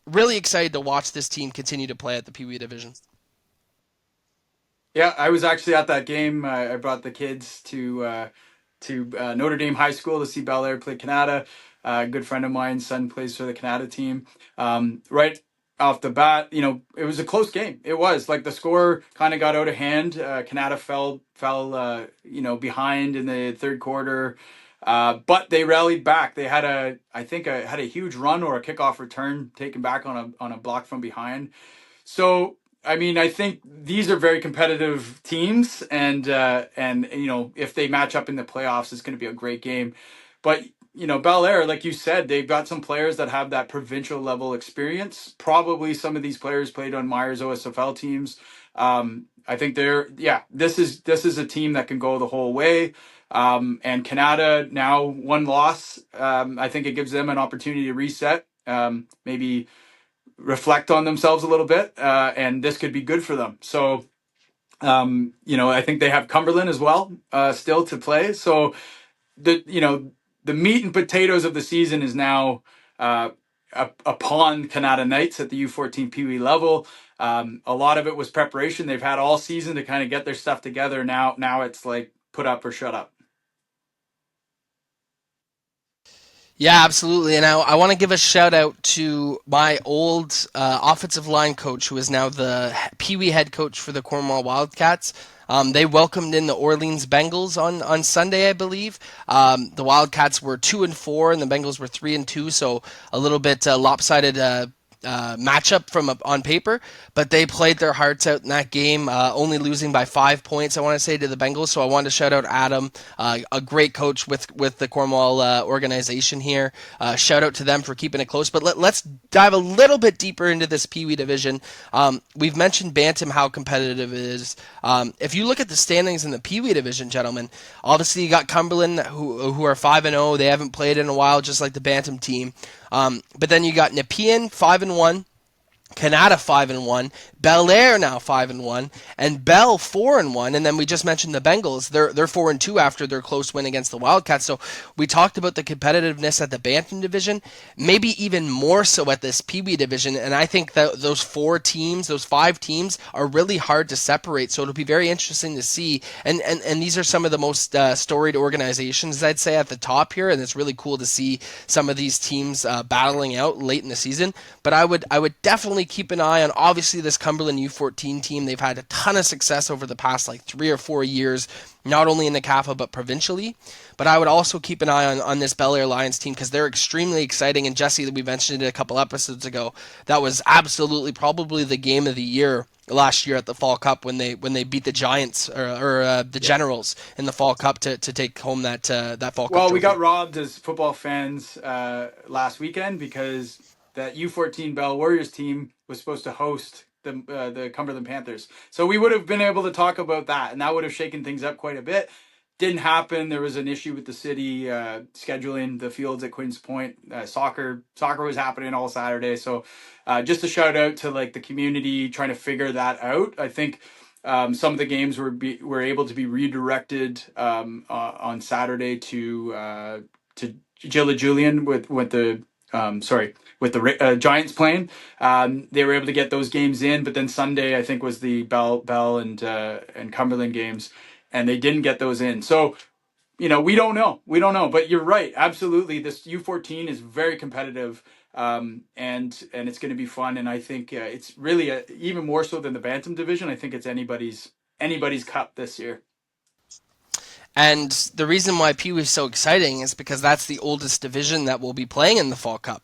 Really excited to watch this team continue to play at the Pee Wee division. Yeah, I was actually at that game. I brought the kids to Notre Dame High School to see Bel Air play Canada. A good friend of mine's son plays for the Canada team. Right off the bat, it was a close game. It was like the score kind of got out of hand. Canada fell behind in the third quarter. But they rallied back. They had had a huge run or a kickoff return taken back on a block from behind. So, I mean, I think these are very competitive teams, and if they match up in the playoffs, it's going to be a great game. But Bel Air, like you said, they've got some players that have that provincial level experience. Probably some of these players played on Myers OSFL teams. I think this is a team that can go the whole way. And Canada now one loss. I think it gives them an opportunity to reset. Maybe reflect on themselves a little bit, and this could be good for them. So, I think they have Cumberland as well, still to play. So the meat and potatoes of the season is now upon Canada Knights at the U14 Pee Wee level. A lot of it was preparation. They've had all season to kind of get their stuff together. Now it's like put up or shut up. Yeah, absolutely. And I want to give a shout out to my old offensive line coach, who is now the Pee Wee head coach for the Cornwall Wildcats. They welcomed in the Orleans Bengals on Sunday, I believe. The Wildcats were 2-4, and the Bengals were 3-2, so a little bit lopsided matchup on paper, but they played their hearts out in that game, only losing by 5 points, I want to say, to the Bengals. So I wanted to shout out Adam, a great coach with the Cornwall organization here. Shout out to them for keeping it close. But let's dive a little bit deeper into this Pee Wee division. We've mentioned Bantam, how competitive it is. If you look at the standings in the Pee Wee division, gentlemen, obviously you got Cumberland, who are 5-0. They haven't played in a while, just like the Bantam team. But then you got Nepean 5-1, Canada 5-1, Bel Air now 5-1, and Bell 4-1, and then we just mentioned the Bengals. They're 4-2 after their close win against the Wildcats. So we talked about the competitiveness at the Bantam division, maybe even more so at this Pee Wee division. And I think that those 5 teams are really hard to separate. So it'll be very interesting to see. And these are some of the most storied organizations, I'd say, at the top here. And it's really cool to see some of these teams battling out late in the season. But I would definitely keep an eye on, obviously, this Cumberland U14 team. They've had a ton of success over the past 3 or 4 years, not only in NCAFA but provincially. But I would also keep an eye on this Bel Air Lions team, because they're extremely exciting. And Jesse, we mentioned it a couple episodes ago, that was absolutely probably the game of the year last year at the Fall Cup when they beat the Giants or the Generals in the Fall Cup to take home that Fall Cup. Well, trophy. we got robbed as football fans last weekend, because that U14 Bell Warriors team was supposed to host the Cumberland Panthers. So we would have been able to talk about that, and that would have shaken things up quite a bit. Didn't happen. There was an issue with the city scheduling the fields at Queen's Point. Soccer was happening all Saturday. So just a shout out to the community trying to figure that out. I think some of the games were able to be redirected on Saturday to Gila Julian with the Giants playing. They were able to get those games in, but then Sunday I think was the Bell and Cumberland games, and they didn't get those in. So we don't know, but you're right, absolutely. This U14 is very competitive, and it's going to be fun. And I think it's really even more so than the Bantam division. I think it's anybody's cup this year. And the reason why Pee Wee is so exciting is because that's the oldest division that will be playing in the Fall Cup.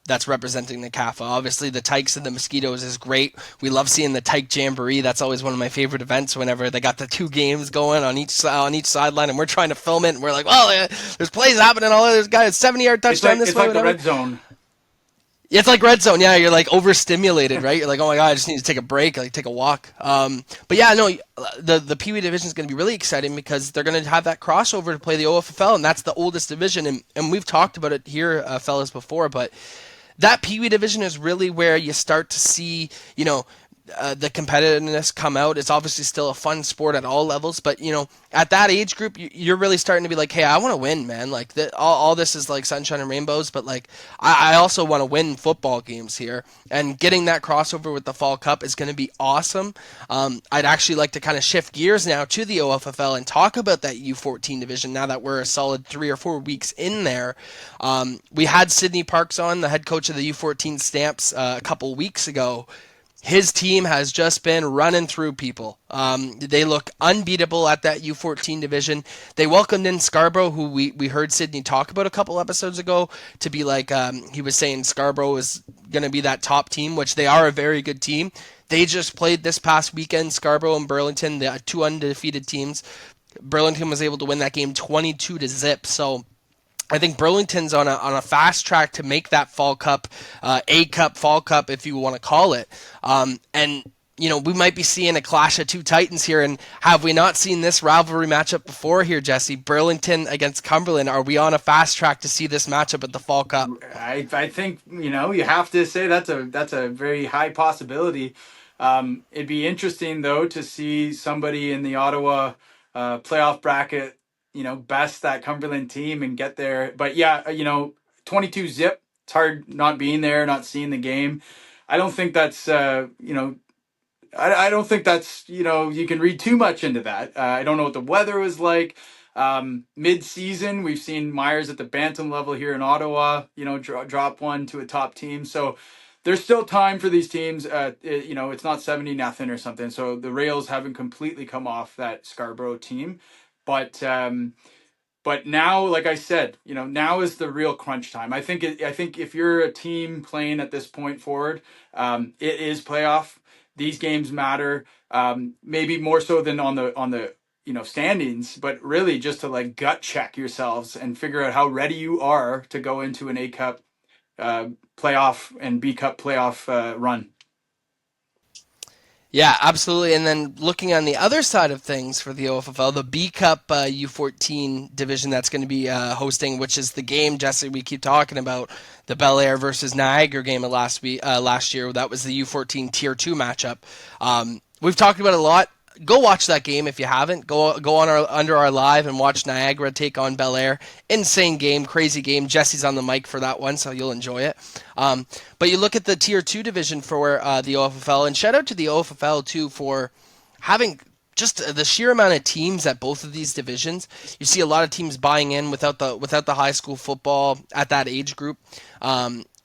That's representing the NCAFA. Obviously, the Tykes and the Mosquitoes is great. We love seeing the Tyke Jamboree. That's always one of my favorite events. Whenever they got the 2 games going on each sideline, and we're trying to film it, and we're like, "Well, there's plays happening. All there's guys 70-yard touchdown this way." It's like the red zone. It's like red zone. Yeah, you're like overstimulated, right? You're like, oh my god, I just need to take a break, like take a walk. But yeah, no, the Pee Wee division is going to be really exciting because they're going to have that crossover to play the OFFL, and that's the oldest division. And we've talked about it here, fellas, before, but that Pee Wee division is really where you start to see, the competitiveness come out. It's obviously still a fun sport at all levels, but at that age group, you're really starting to be like, hey, I want to win, man. Like all this is like sunshine and rainbows, but like I also want to win football games here. And getting that crossover with the Fall Cup is going to be awesome. I'd actually like to kind of shift gears now to the OFFL and talk about that U14 division now that we're a solid 3 or 4 weeks in there. We had Sydney Parks on, the head coach of the U14 Stamps, a couple weeks ago. His team has just been running through people. They look unbeatable at that U14 division. They welcomed in Scarborough, who we heard Sydney talk about a couple episodes ago, to be like, he was saying Scarborough is going to be that top team, which they are a very good team. They just played this past weekend, Scarborough and Burlington, the two undefeated teams. Burlington was able to win that game 22-0. So I think Burlington's on a fast track to make that Fall Cup, A Cup, Fall Cup, if you want to call it. And we might be seeing a clash of two titans here. And have we not seen this rivalry matchup before here, Jesse? Burlington against Cumberland. Are we on a fast track to see this matchup at the Fall Cup? I think you have to say that's a very high possibility. It'd be interesting though to see somebody in the Ottawa playoff bracket, best that Cumberland team and get there. But yeah, 22-0. It's hard not being there, not seeing the game. I don't think that's I don't think that's you can read too much into that. I don't know what the weather was like. Mid-season, we've seen Myers at the bantam level here in Ottawa, drop one to a top team. So there's still time for these teams. It's not 70-0 or something. So the rails haven't completely come off that Scarborough team, but now, like I said, now is the real crunch time. I think if you're a team playing at this point forward, it is playoff. These games matter, maybe more so than on the standings, but really just to like gut check yourselves and figure out how ready you are to go into an A Cup playoff and B Cup playoff run. Yeah, absolutely. And then looking on the other side of things for the OFFL, the B Cup U14 division that's going to be hosting, which is the game, Jesse, we keep talking about, the Bel Air versus Niagara game of last year. That was the U14 Tier 2 matchup. We've talked about it a lot. Go watch that game if you haven't. Go on under our live and watch Niagara take on Bel Air. Insane game, crazy game. Jesse's on the mic for that one, so you'll enjoy it. But you look at the Tier 2 division for the OFFL, and shout out to the OFFL too for having just the sheer amount of teams at both of these divisions. You see a lot of teams buying in without the high school football at that age group.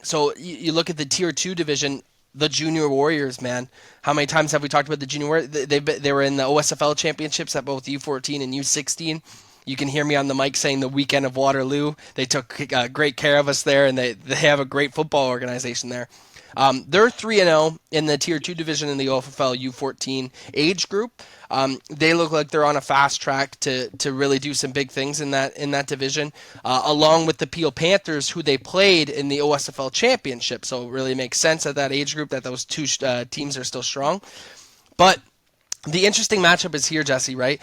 So you look at the Tier 2 division. The Junior Warriors, man. How many times have we talked about the Junior Warriors? They were in the OSFL championships at both U14 and U16. You can hear me on the mic saying the weekend of Waterloo. They took great care of us there, and they have a great football organization there. They're 3-0 in the Tier 2 division in the OFFL U14 age group. They look like they're on a fast track to really do some big things in that division, along with the Peel Panthers, who they played in the OSFL championship. So it really makes sense at that age group that those two teams are still strong. But the interesting matchup is here, Jesse, right?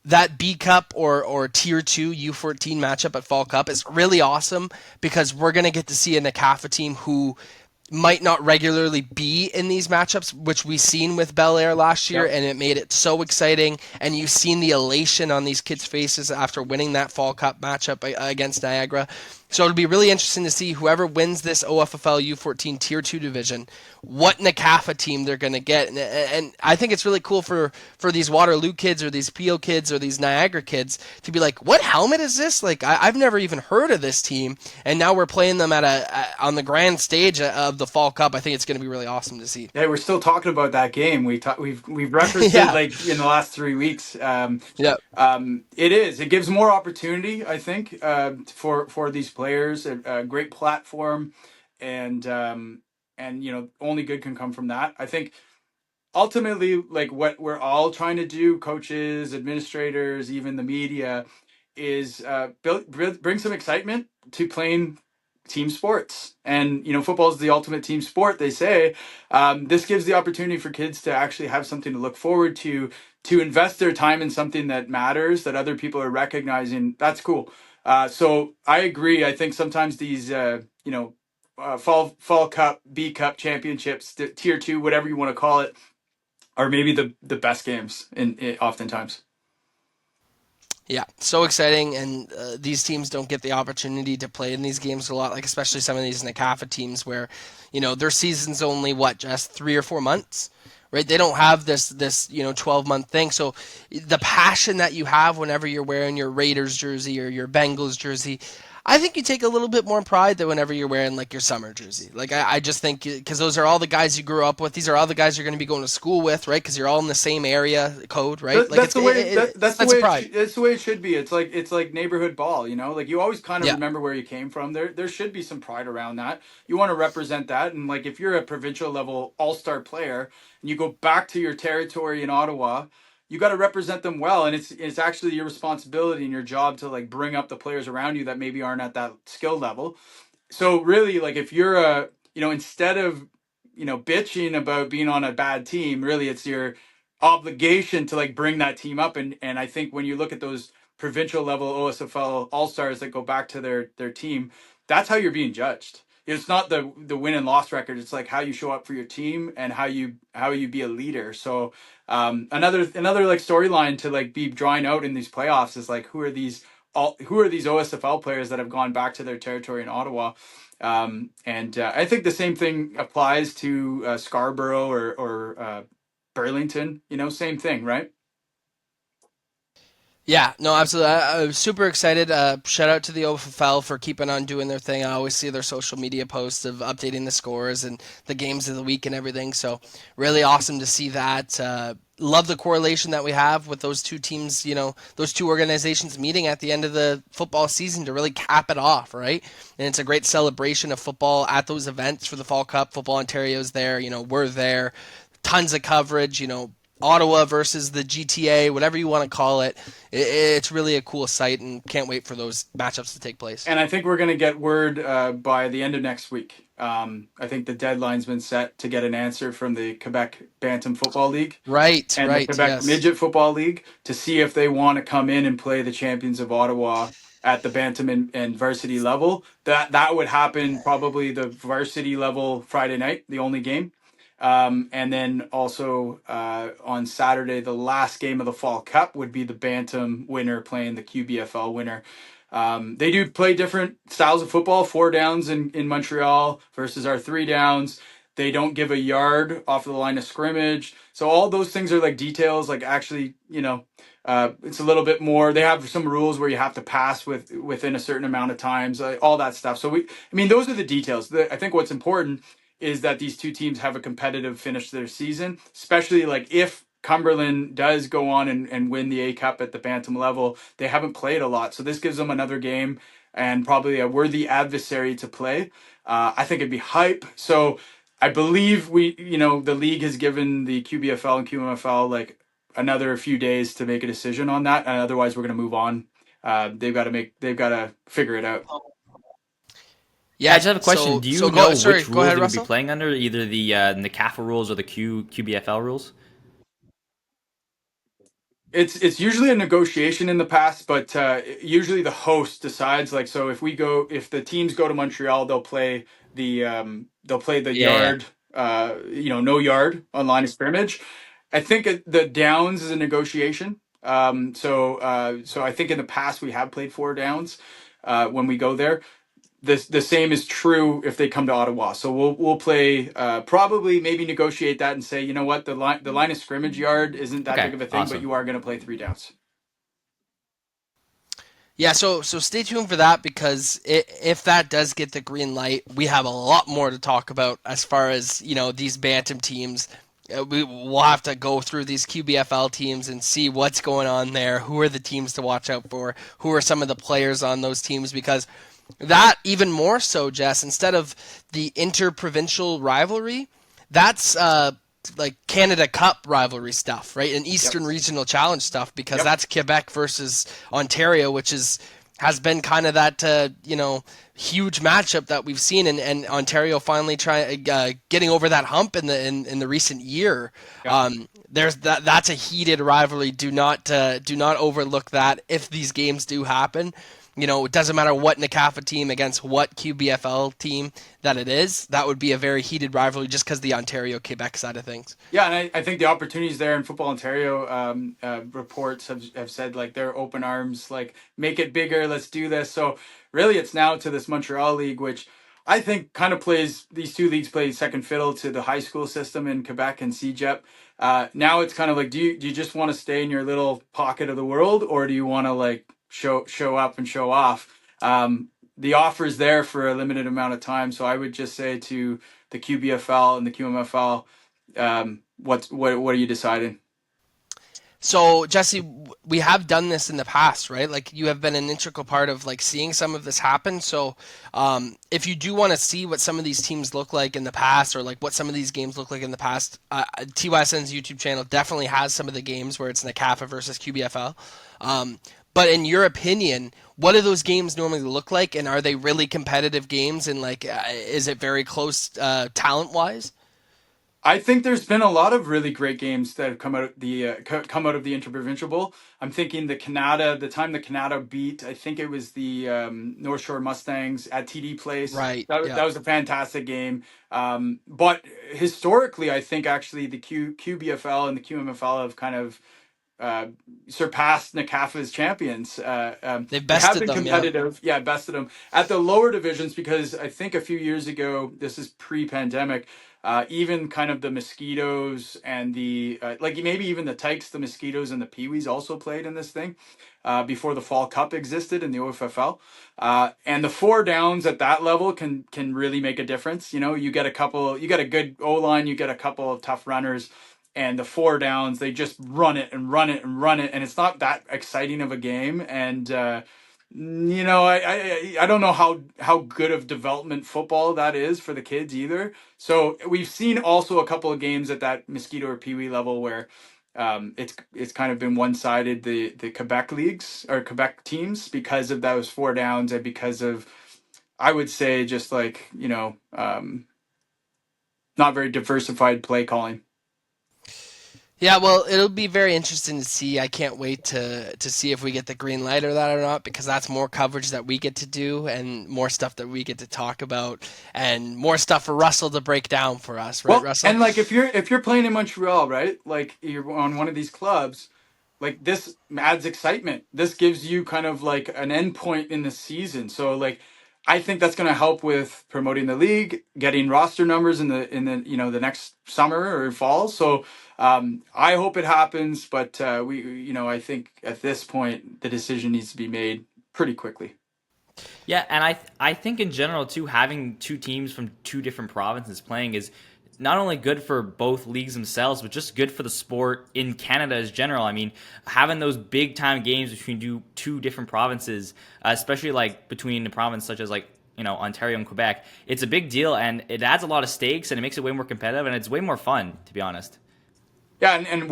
That B Cup or Tier 2 U14 matchup at Fall Cup is really awesome because we're going to get to see a NCAFA team who might not regularly be in these matchups, which we seen with Bel Air last year, and it made it so exciting. And you've seen the elation on these kids' faces after winning that Fall Cup matchup against Niagara. So it'll be really interesting to see whoever wins this OFFL U14 Tier 2 division, what NCAFA team they're going to get. And I think it's really cool for these Waterloo kids or these Peel kids or these Niagara kids to be like, what helmet is this? Like, I've never even heard of this team. And now we're playing them on the grand stage of the Fall Cup. I think it's going to be really awesome to see. Yeah, we're still talking about that game. We've referenced it like in the last 3 weeks. It gives more opportunity, I think, for these players. A great platform, and only good can come from that. I think ultimately, like what we're all trying to do, coaches, administrators, even the media, is bring some excitement to playing team sports. And, football is the ultimate team sport, they say. This gives the opportunity for kids to actually have something to look forward to invest their time in something that matters, that other people are recognizing. That's cool. So I agree. I think sometimes these, fall cup, B cup championships, tier 2, whatever you want to call it, are maybe the best games in oftentimes. Yeah, so exciting, and these teams don't get the opportunity to play in these games a lot, like especially some of these NCAFA teams where, their season's only, just 3 or 4 months, right? They don't have this 12-month thing. So the passion that you have whenever you're wearing your Raiders jersey or your Bengals jersey, I think you take a little bit more pride than whenever you're wearing like your summer jersey. Like I just think because those are all the guys you grew up with. These are all the guys you're going to be going to school with, right? Because you're all in the same area code, right? That's the way. That's the way. Pride. That's the way it should be. It's like neighborhood ball. Like you always kind of Yeah. remember where you came from. There should be some pride around that. You want to represent that, and like if you're a provincial level all-star player and you go back to your territory in Ottawa, you got to represent them well, and it's actually your responsibility and your job to like bring up the players around you that maybe aren't at that skill level. So really, like if you're instead of bitching about being on a bad team, really it's your obligation to like bring that team up. And I think when you look at those provincial level OSFL all stars that go back to their team, that's how you're being judged. It's not the win and loss record. It's like how you show up for your team and how you be a leader. So another like storyline to like be drawing out in these playoffs is like who are these OSFL players that have gone back to their territory in Ottawa. And I think the same thing applies to Scarborough or Burlington. Same thing, right? Yeah, no, absolutely. I was super excited. Shout out to the OFFL for keeping on doing their thing. I always see their social media posts of updating the scores and the games of the week and everything. So really awesome to see that. Love the correlation that we have with those two teams, those two organizations meeting at the end of the football season to really cap it off, right? And it's a great celebration of football at those events for the Fall Cup. Football Ontario's there, we're there. Tons of coverage, Ottawa versus the GTA, whatever you want to call it. It's really a cool sight, and can't wait for those matchups to take place. And I think we're going to get word by the end of next week. I think the deadline's been set to get an answer from the Quebec Bantam Football League. Right, and right, the Quebec yes. Midget Football League to see if they want to come in and play the champions of Ottawa at the Bantam and varsity level. That would happen probably the varsity level Friday night, the only game. And then also on Saturday, the last game of the Fall Cup would be the Bantam winner playing the QBFL winner. They do play different styles of football, 4 downs in Montreal versus our 3 downs. They don't give a yard off of the line of scrimmage. So all those things are like details, like actually, it's a little bit more. They have some rules where you have to pass within a certain amount of times, all that stuff. So those are the details. I think what's important is that these two teams have a competitive finish to their season, especially like if Cumberland does go on and win the A Cup at the Bantam level. They haven't played a lot, so this gives them another game and probably a worthy adversary to play. I think it'd be hype. So I believe the league has given the QBFL and QMFL like another few days to make a decision on that, and otherwise we're going to move on. They've got to figure it out. Yeah, I just have a question. Do you know which rules go ahead, they would Russell? be playing under, either the NCAFA rules or the QBFL rules? It's usually a negotiation in the past, but usually the host decides. Like, so if the teams go to Montreal, they'll play the yard, no yard on line of scrimmage. I think the downs is a negotiation. So I think in the past we have played 4 downs when we go there. The same is true if they come to Ottawa. So we'll play probably maybe negotiate that and say, you know what, the line of scrimmage yard isn't that big of a thing, awesome. but you are going to play 3 downs. Yeah, so stay tuned for that, because if that does get the green light, we have a lot more to talk about as far as these Bantam teams. We'll have to go through these QBFL teams and see what's going on there. Who are the teams to watch out for? Who are some of the players on those teams? Because that, even more so, Jess, instead of the interprovincial rivalry, that's like Canada Cup rivalry stuff, right? And Eastern Regional Challenge stuff, because that's Quebec versus Ontario, which is has been kind of that huge matchup that we've seen, and Ontario finally getting over that hump in the recent year. Yeah. That's a heated rivalry. Do not overlook that if these games do happen. It doesn't matter what NCAFA team against what QBFL team that it is. That would be a very heated rivalry just because the Ontario-Quebec side of things. Yeah, and I think the opportunities there in Football Ontario reports have said like they're open arms, like make it bigger, let's do this. So really it's now to this Montreal League, which I think kind of these two leagues play second fiddle to the high school system in Quebec and CEGEP. Now it's kind of like, do you just want to stay in your little pocket of the world, or do you want to like show up and show off? The offer is there for a limited amount of time, so I would just say to the QBFL and the QMFL, what are you deciding? So Jesse, we have done this in the past, right? Like you have been an integral part of like seeing some of this happen. So if you do want to see what some of these teams look like in the past, or like what some of these games look like in the past, TYSN's YouTube channel definitely has some of the games where it's NCAFA versus QBFL. But in your opinion, what do those games normally look like, and are they really competitive games? And like, is it very close talent-wise? I think there's been a lot of really great games that have come out of the Interprovincial Bowl. I'm thinking the time the Canada beat, I think it was the North Shore Mustangs at TD Place. Right. That was a fantastic game. But historically, I think actually the QBFL and the QMFL have kind of surpassed NCAFA's champions. They've They have bested been them, competitive. Yeah, bested them at the lower divisions, because I think a few years ago, this is pre-pandemic, even kind of the Mosquitoes and the like maybe even the Tykes, the Mosquitoes and the Peewees also played in this thing before the Fall Cup existed in the OFFL. And the four downs at that level can really make a difference. You get a good O-line, you get a couple of tough runners, and the four downs, they just run it and run it and run it, and it's not that exciting of a game. And I don't know how good of development football that is for the kids either. So we've seen also a couple of games at that Mosquito or Pee Wee level where it's kind of been one-sided, the Quebec leagues or Quebec teams, because of those four downs, and because of, I would say, just like not very diversified play calling. Yeah, well, it'll be very interesting to see. I can't wait to see if we get the green light or that or not, because that's more coverage that we get to do and more stuff that we get to talk about and more stuff for Russell to break down for us, right, Russell? And like if you're playing in Montreal, right? Like you're on one of these clubs, like this adds excitement. This gives you kind of like an end point in the season. So like I think that's going to help with promoting the league, getting roster numbers in the the next summer or fall. So I hope it happens, but I think at this point the decision needs to be made pretty quickly. Yeah, and I think in general too, having two teams from two different provinces playing is not only good for both leagues themselves, but just good for the sport in Canada as general. I mean, having those big time games between two different provinces, especially like between a province such as like Ontario and Quebec, it's a big deal, and it adds a lot of stakes, and it makes it way more competitive, and it's way more fun, to be honest. Yeah, and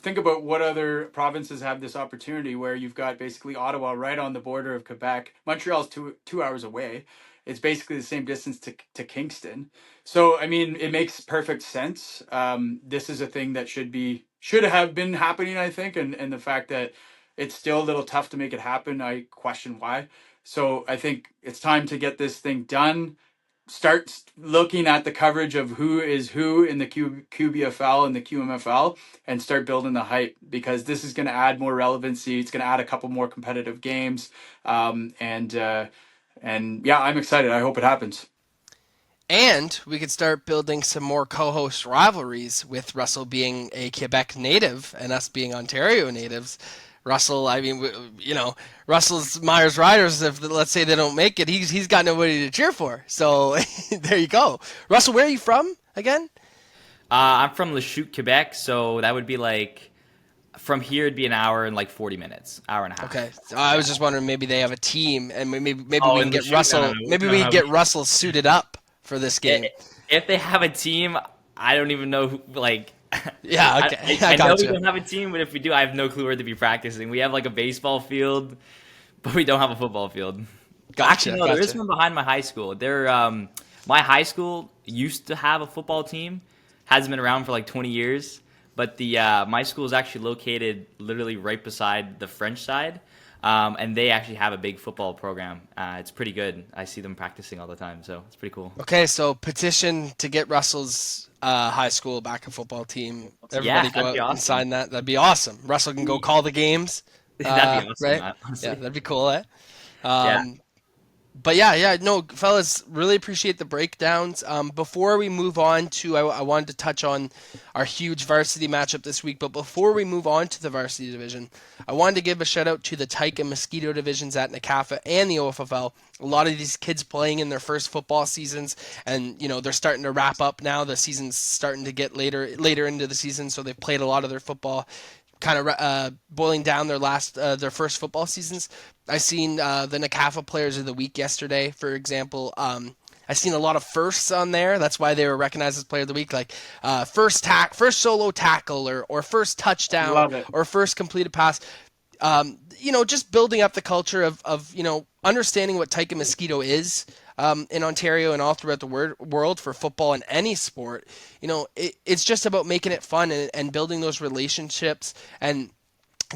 think about what other provinces have this opportunity where you've got basically Ottawa right on the border of Quebec. Montreal's two hours away. It's basically the same distance to Kingston. So, I mean, it makes perfect sense. This is a thing that should have been happening, I think, and the fact that it's still a little tough to make it happen, I question why. So I think it's time to get this thing done. Start looking at the coverage of who is who in the QBFL and the QMFL, and start building the hype, because this is going to add more relevancy. It's going to add a couple more competitive games. And yeah, I'm excited. I hope it happens. And we could start building some more co-host rivalries, with Russell being a Quebec native and us being Ontario natives. Russell, I mean, Russell's Myers Riders, if let's say they don't make it, he's got nobody to cheer for. So there you go. Russell, where are you from again? I'm from Lachute, Quebec, so that would be like, from here it'd be an hour and like 40 minutes, hour and a half. Okay, so I was just wondering, maybe they have a team, and maybe we can get Lachute, Russell. Maybe we can get Lachute. Russell suited up for this game. If they have a team, I don't even know who, like. Yeah, okay. I know got we you. don't have a team, but if we do, I have no clue where to be practicing. We have like a baseball field, but we don't have a football field. Actually, Gotcha, no, there is gotcha. one behind my high school. My high school used to have a football team, hasn't been around for like 20 years, but the my school is actually located literally right beside the French side, and they actually have a big football program. It's pretty good. I see them practicing all the time, so it's pretty cool. Okay, so petition to get Russell's high school back a football team. Yeah, Everybody go that'd be out and awesome. sign that. That'd be awesome. Russell can go call the games. That'd be awesome, Right? Yeah, honestly. that'd be cool, eh? Yeah. But yeah, no, fellas, really appreciate the breakdowns. Before we move on to, I wanted to touch on our huge varsity matchup this week. But before we move on to the varsity division, I wanted to give a shout out to the Tyke and Mosquito divisions at NCAFA and the OFFL. A lot of these kids playing in their first football seasons, and they're starting to wrap up now. The season's starting to get later into the season, so they've played a lot of their football, kind of boiling down their first football seasons. I seen the NCAFA Players of the Week yesterday, for example. I seen a lot of firsts on there. That's why they were recognized as Player of the Week, like first solo tackle, or first touchdown, Love it. or first completed pass. Just building up the culture of understanding what Tyke and Mosquito is in Ontario and all throughout the world for football and any sport. It's just about making it fun and building those relationships and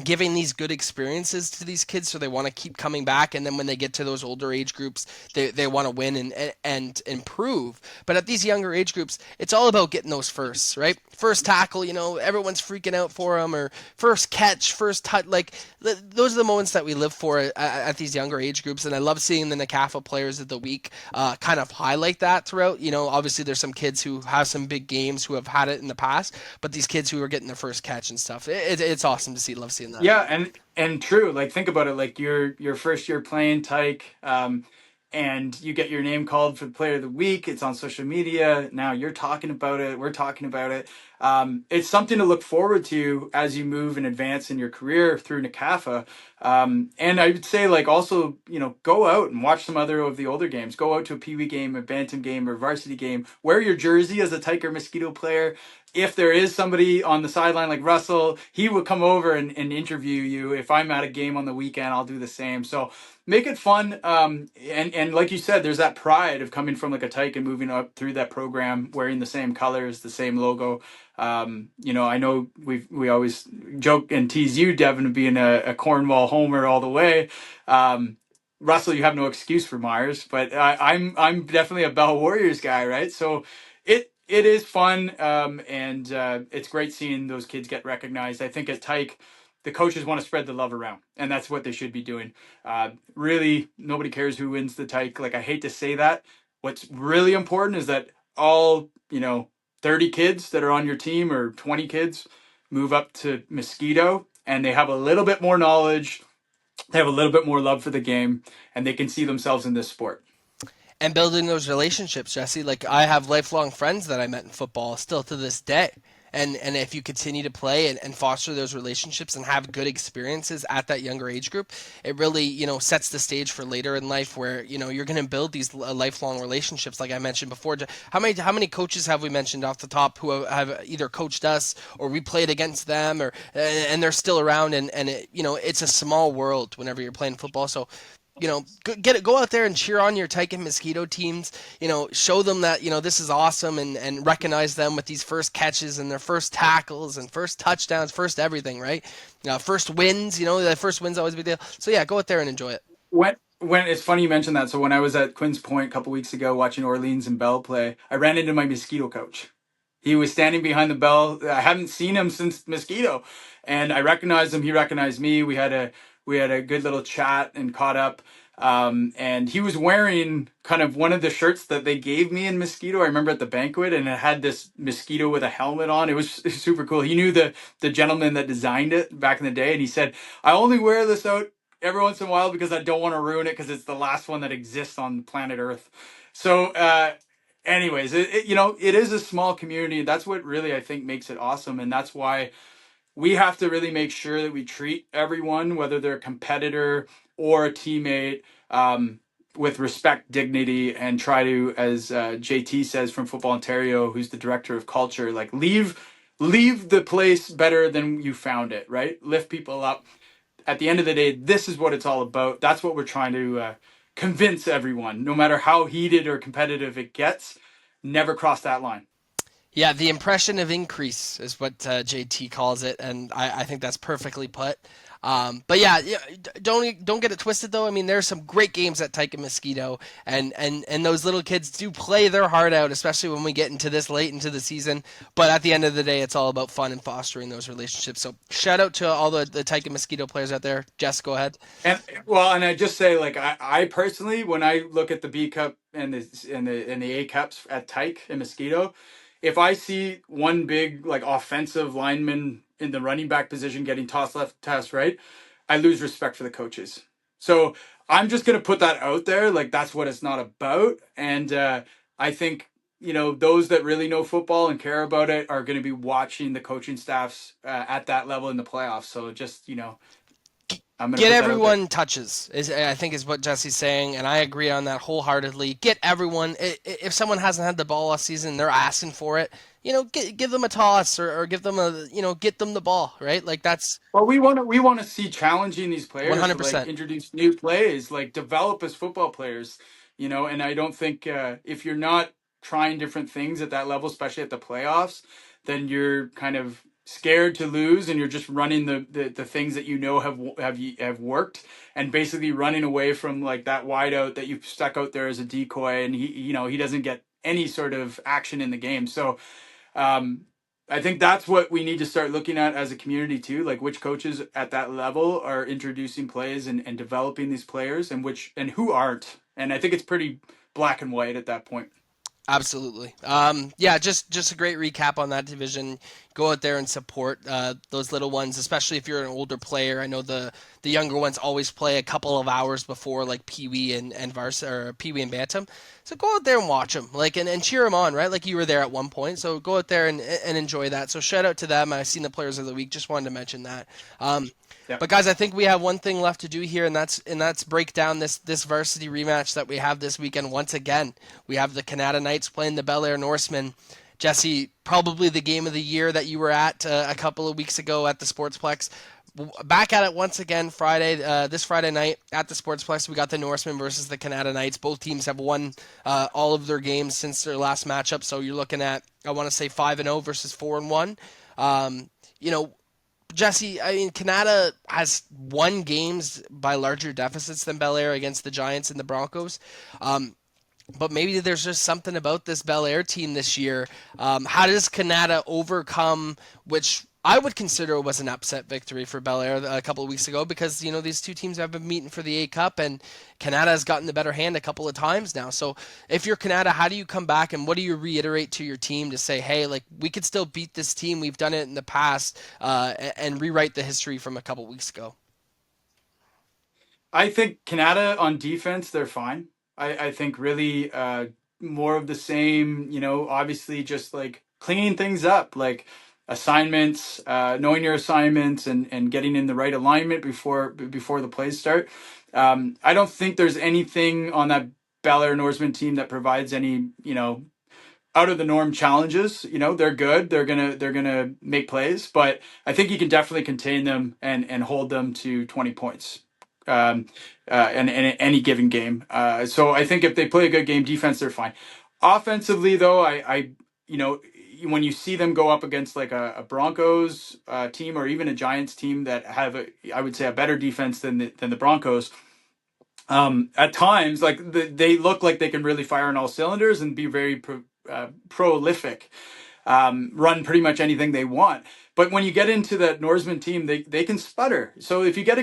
giving these good experiences to these kids so they want to keep coming back, and then when they get to those older age groups they want to win and improve. But at these younger age groups, it's all about getting those firsts, right? First tackle, everyone's freaking out for them, or first catch, first touch. Like those are the moments that we live for at these younger age groups, and I love seeing the NCAFA Players of the Week kind of highlight that throughout. Obviously there's some kids who have some big games who have had it in the past, but these kids who are getting their first catch and stuff, it's awesome to see. Love seeing that. Yeah, and true. Like, think about it. Like, your first year playing Tyke, and you get your name called for the Player of the Week. It's on social media now. You're talking about it. We're talking about it. It's something to look forward to as you move and advance in your career through NCAFA. And I would say, like, also, go out and watch some other of the older games. Go out to a Pee Wee game, a Bantam game, or varsity game. Wear your jersey as a Tyke or Mosquito player. If there is somebody on the sideline like Russell, he would come over and interview you. If I'm at a game on the weekend, I'll do the same. So make it fun. And like you said, there's that pride of coming from like a Tyke and moving up through that program, wearing the same colors, the same logo. I know we always joke and tease you, Devin, of being a Cornwall homer all the way. Russell, you have no excuse for Myers, but I'm definitely a Bell Warriors guy, right? So it is fun, and it's great seeing those kids get recognized. I think at Tyke, the coaches want to spread the love around, and that's what they should be doing. Really, nobody cares who wins the Tyke. Like, I hate to say that. What's really important is that all 30 kids that are on your team, or 20 kids, move up to Mosquito, and they have a little bit more knowledge. They have a little bit more love for the game, and they can see themselves in this sport. And building those relationships, Jesse. Like, I have lifelong friends that I met in football still to this day. And if you continue to play and foster those relationships and have good experiences at that younger age group, it really, sets the stage for later in life where, you're going to build these lifelong relationships. Like I mentioned before, how many coaches have we mentioned off the top who have either coached us or we played against them, and they're still around, and it's a small world whenever you're playing football. So, go out there and cheer on your Tyke and Mosquito teams. Show them that this is awesome, and recognize them with these first catches and their first tackles and first touchdowns, first everything, right? First wins. The first win's always a big deal. So yeah, go out there and enjoy it. When it's funny you mentioned that. So when I was at Quinns Point a couple weeks ago watching Orleans and Bell play, I ran into my Mosquito coach. He was standing behind the bell. I hadn't seen him since Mosquito, and I recognized him. He recognized me. We had a good little chat and caught up. And he was wearing kind of one of the shirts that they gave me in Mosquito. I remember at the banquet, and it had this Mosquito with a helmet on. It was super cool. He knew the gentleman that designed it back in the day, and he said, "I only wear this out every once in a while because I don't want to ruin it, because it's the last one that exists on planet Earth." So, anyways, it is a small community. That's what really, I think, makes it awesome. And that's why we have to really make sure that we treat everyone, whether they're a competitor or a teammate, with respect, dignity, and try to, as JT says from Football Ontario, who's the director of culture, like, leave the place better than you found it, right? Lift people up. at the end of the day, this is what it's all about. That's what we're trying to convince everyone, no matter how heated or competitive it gets, never cross that line. Yeah, the impression of increase is what JT calls it, and I think that's perfectly put. But yeah, don't get it twisted though. I mean, there's some great games at Tyke and Mosquito, and those little kids do play their heart out, especially when we get into this late into the season. But at the end of the day, it's all about fun and fostering those relationships. So shout out to all the Tyke and Mosquito players out there. Jess, go ahead. And I just say, like, I personally, when I look at the B Cup and the A Cups at Tyke and Mosquito, if I see one big like offensive lineman in the running back position getting tossed left, tossed right, I lose respect for the coaches. So I'm just gonna put that out there. Like, that's what it's not about. And I think, those that really know football and care about it are going to be watching the coaching staffs at that level in the playoffs. So just, I'm gonna Get put that out there. everyone touches I think is what Jesse's saying, and I agree on that wholeheartedly. Get everyone. If someone hasn't had the ball all season, they're asking for it. Give them a toss or give them get them the ball, right? Like that's. Well, we want to see challenging these players, 100%. like introduce new plays, like develop as football players, And I don't think if you're not trying different things at that level, especially at the playoffs, then you're kind of scared to lose, and you're just running the things that have worked, and basically running away from like that wide out that you stuck out there as a decoy, and he doesn't get any sort of action in the game. So. I think that's what we need to start looking at as a community too, like which coaches at that level are introducing plays and developing these players, and who aren't. And I think it's pretty black and white at that point. Absolutely. Yeah, just a great recap on that division. Go out there and support those little ones, especially if you're an older player. I know the younger ones always play a couple of hours before like Pee Wee and Varsity or Pee Wee and Bantam. So go out there and watch them, like and cheer them on, right? Like you were there at one point, so go out there and enjoy that. So shout out to them. I've seen the players of the week. Just wanted to mention that. Yep. But guys, I think we have one thing left to do here, and that's break down this varsity rematch that we have this weekend. Once again, we have the Canada Knights playing the Bel Air Norsemen. Jesse, probably the game of the year that you were at a couple of weeks ago at the Sportsplex. Back at it once again this Friday night at the Sportsplex. We got the Norsemen versus the Canada Knights. Both teams have won all of their games since their last matchup, so you're looking at, I want to say 5-0 versus 4-1. Jesse, I mean, Canada has won games by larger deficits than Bel Air against the Giants and the Broncos. But maybe there's just something about this Bel Air team this year. How does Canada overcome, which I would consider was an upset victory for Bel Air a couple of weeks ago, because these two teams have been meeting for the A Cup, and Canada has gotten the better hand a couple of times now. So if you're Canada, how do you come back, and what do you reiterate to your team to say, hey, like, we could still beat this team, we've done it in the past, and rewrite the history from a couple of weeks ago? I think Canada on defense, they're fine. I think really more of the same, obviously just like cleaning things up, like assignments, knowing your assignments, and getting in the right alignment before the plays start. I don't think there's anything on that Bel Air Norseman team that provides any, out of the norm challenges. They're good. They're gonna make plays, but I think you can definitely contain them and hold them to 20 points. In any given game. So I think if they play a good game defense, they're fine. Offensively, though, I when you see them go up against like a Broncos team, or even a Giants team that have I would say a better defense than the Broncos. At times, like they look like they can really fire on all cylinders and be very prolific. Run pretty much anything they want. But when you get into that Norseman team, they can sputter. So if you get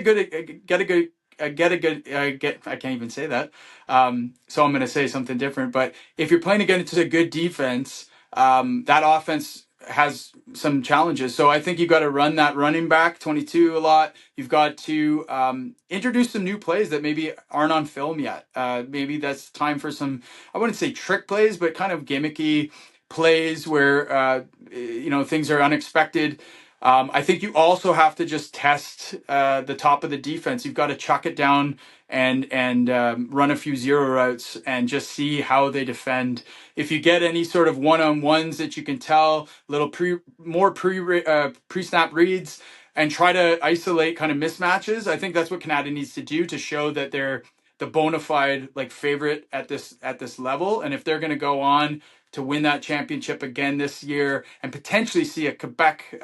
I can't even say that. So I'm going to say something different. But if you're playing against a good defense, that offense has some challenges. So I think you've got to run that running back 22 a lot. You've got to introduce some new plays that maybe aren't on film yet. Maybe that's time for some, I wouldn't say trick plays, but kind of gimmicky plays where things are unexpected. I think you also have to just test the top of the defense. You've got to chuck it down and run a few zero routes and just see how they defend. If you get any sort of one-on-ones that you can tell, little pre-snap reads, and try to isolate kind of mismatches. I think that's what Canada needs to do to show that they're the bona fide like favorite at this level. And if they're going to go on to win that championship again this year and potentially see a Quebec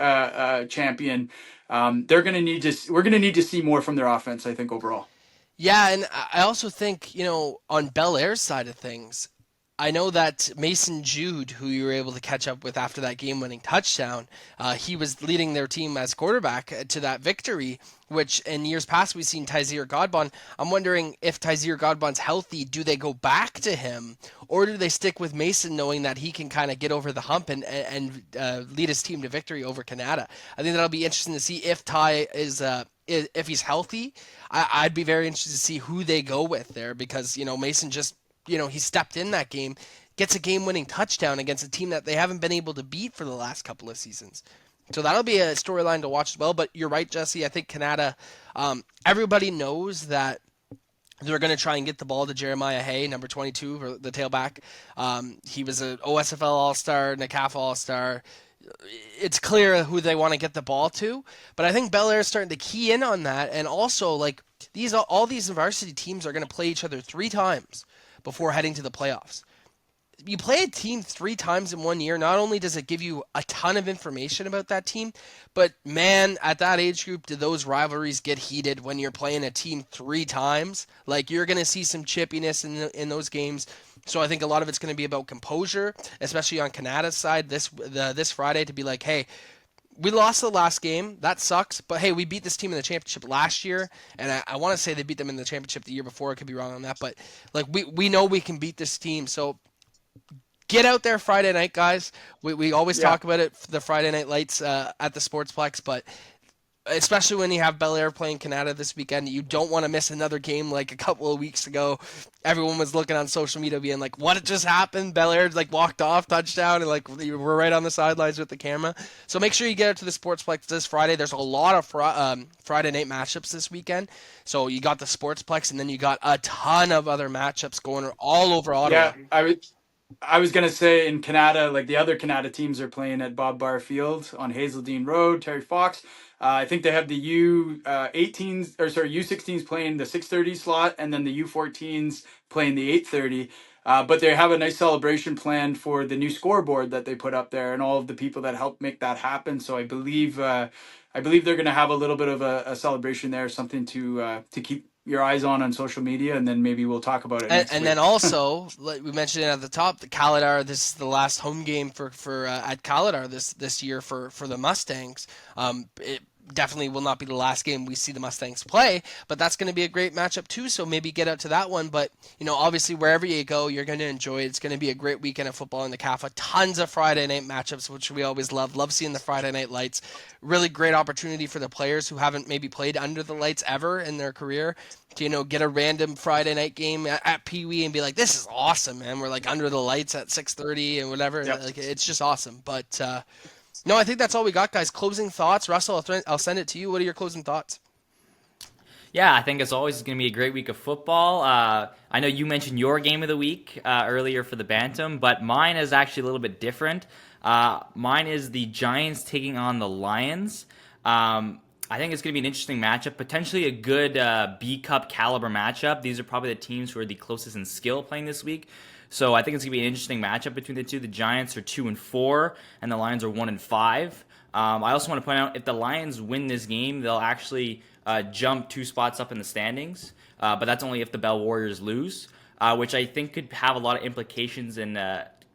champion, they're going to need to. We're going to need to see more from their offense, I think, overall. Yeah, and I also think, on Bel Air's side of things, I know that Mason Jude, who you were able to catch up with after that game-winning touchdown, he was leading their team as quarterback to that victory, which in years past we've seen Tyzeer Godbon. I'm wondering if Tyzeer Godbon's healthy, do they go back to him, or do they stick with Mason knowing that he can kind of get over the hump and lead his team to victory over Canada? I think that'll be interesting to see if Ty is if he's healthy. I'd be very interested to see who they go with there because, Mason just he stepped in that game, gets a game-winning touchdown against a team that they haven't been able to beat for the last couple of seasons. So that'll be a storyline to watch as well. But you're right, Jesse. I think Canada, everybody knows that they're going to try and get the ball to Jeremiah Hay, number 22, the tailback. He was an OSFL All-Star, NCAFA All-Star. It's clear who they want to get the ball to, but I think Bel Air is starting to key in on that, and also like all these varsity teams are going to play each other 3 times before heading to the playoffs. You play a team 3 times in 1 year, not only does it give you a ton of information about that team, but man, at that age group, do those rivalries get heated when you're playing a team 3 times? Like, you're going to see some chippiness in those games. So I think a lot of it's going to be about composure, especially on Canada's side this Friday, to be like, hey, we lost the last game. That sucks. But, hey, we beat this team in the championship last year. And I want to say they beat them in the championship the year before. I could be wrong on that. But, like, we know we can beat this team. So get out there Friday night, guys. We always talk about it, the Friday night lights at the Sportsplex. But especially when you have Bel Air playing Canada this weekend, you don't want to miss another game like a couple of weeks ago. Everyone was looking on social media being like, what just happened? Bel Air like walked off, touchdown, and like we're right on the sidelines with the camera. So make sure you get out to the Sportsplex this Friday. There's a lot of Friday night matchups this weekend. So you got the Sportsplex, and then you got a ton of other matchups going all over Ottawa. Yeah, I was gonna say in Canada, like the other Canada teams are playing at Bob Barr Field on Hazeldean Road. Terry Fox. I think they have the U16s playing the 6:30 slot, and then the U14s playing the 8:30. But they have a nice celebration planned for the new scoreboard that they put up there, and all of the people that helped make that happen. So I believe they're going to have a little bit of a celebration there, something to keep your eyes on social media, and then maybe we'll talk about it next and week. then also, like we mentioned it at the top, the Caladar. This is the last home game for at Caladar this year for the Mustangs. It definitely will not be the last game we see the Mustangs play, but that's going to be a great matchup too. So maybe get out to that one. But obviously wherever you go, you're going to enjoy it. It's going to be a great weekend of football in the CAFA. Tons of Friday night matchups, which we always love. Love seeing the Friday night lights. Really great opportunity for the players who haven't maybe played under the lights ever in their career to get a random Friday night game at Pee Wee and be like, this is awesome, man. We're like under the lights at 6:30 and whatever. Yep. Like, it's just awesome. But no, I think that's all we got, guys. Closing thoughts, Russell. I'll send it to you. What are your closing thoughts? Yeah, I think as always it's going to be a great week of football. I know you mentioned your game of the week earlier for the Bantam, but mine is actually a little bit different. Mine is the Giants taking on the Lions. I think it's going to be an interesting matchup, potentially a good B Cup caliber matchup. These are probably the teams who are the closest in skill playing this week. So I think it's going to be an interesting matchup between the two. The Giants are 2-4, and the Lions are 1-5. I also want to point out, if the Lions win this game, they'll actually jump 2 spots up in the standings. But that's only if the Bell Warriors lose, which I think could have a lot of implications in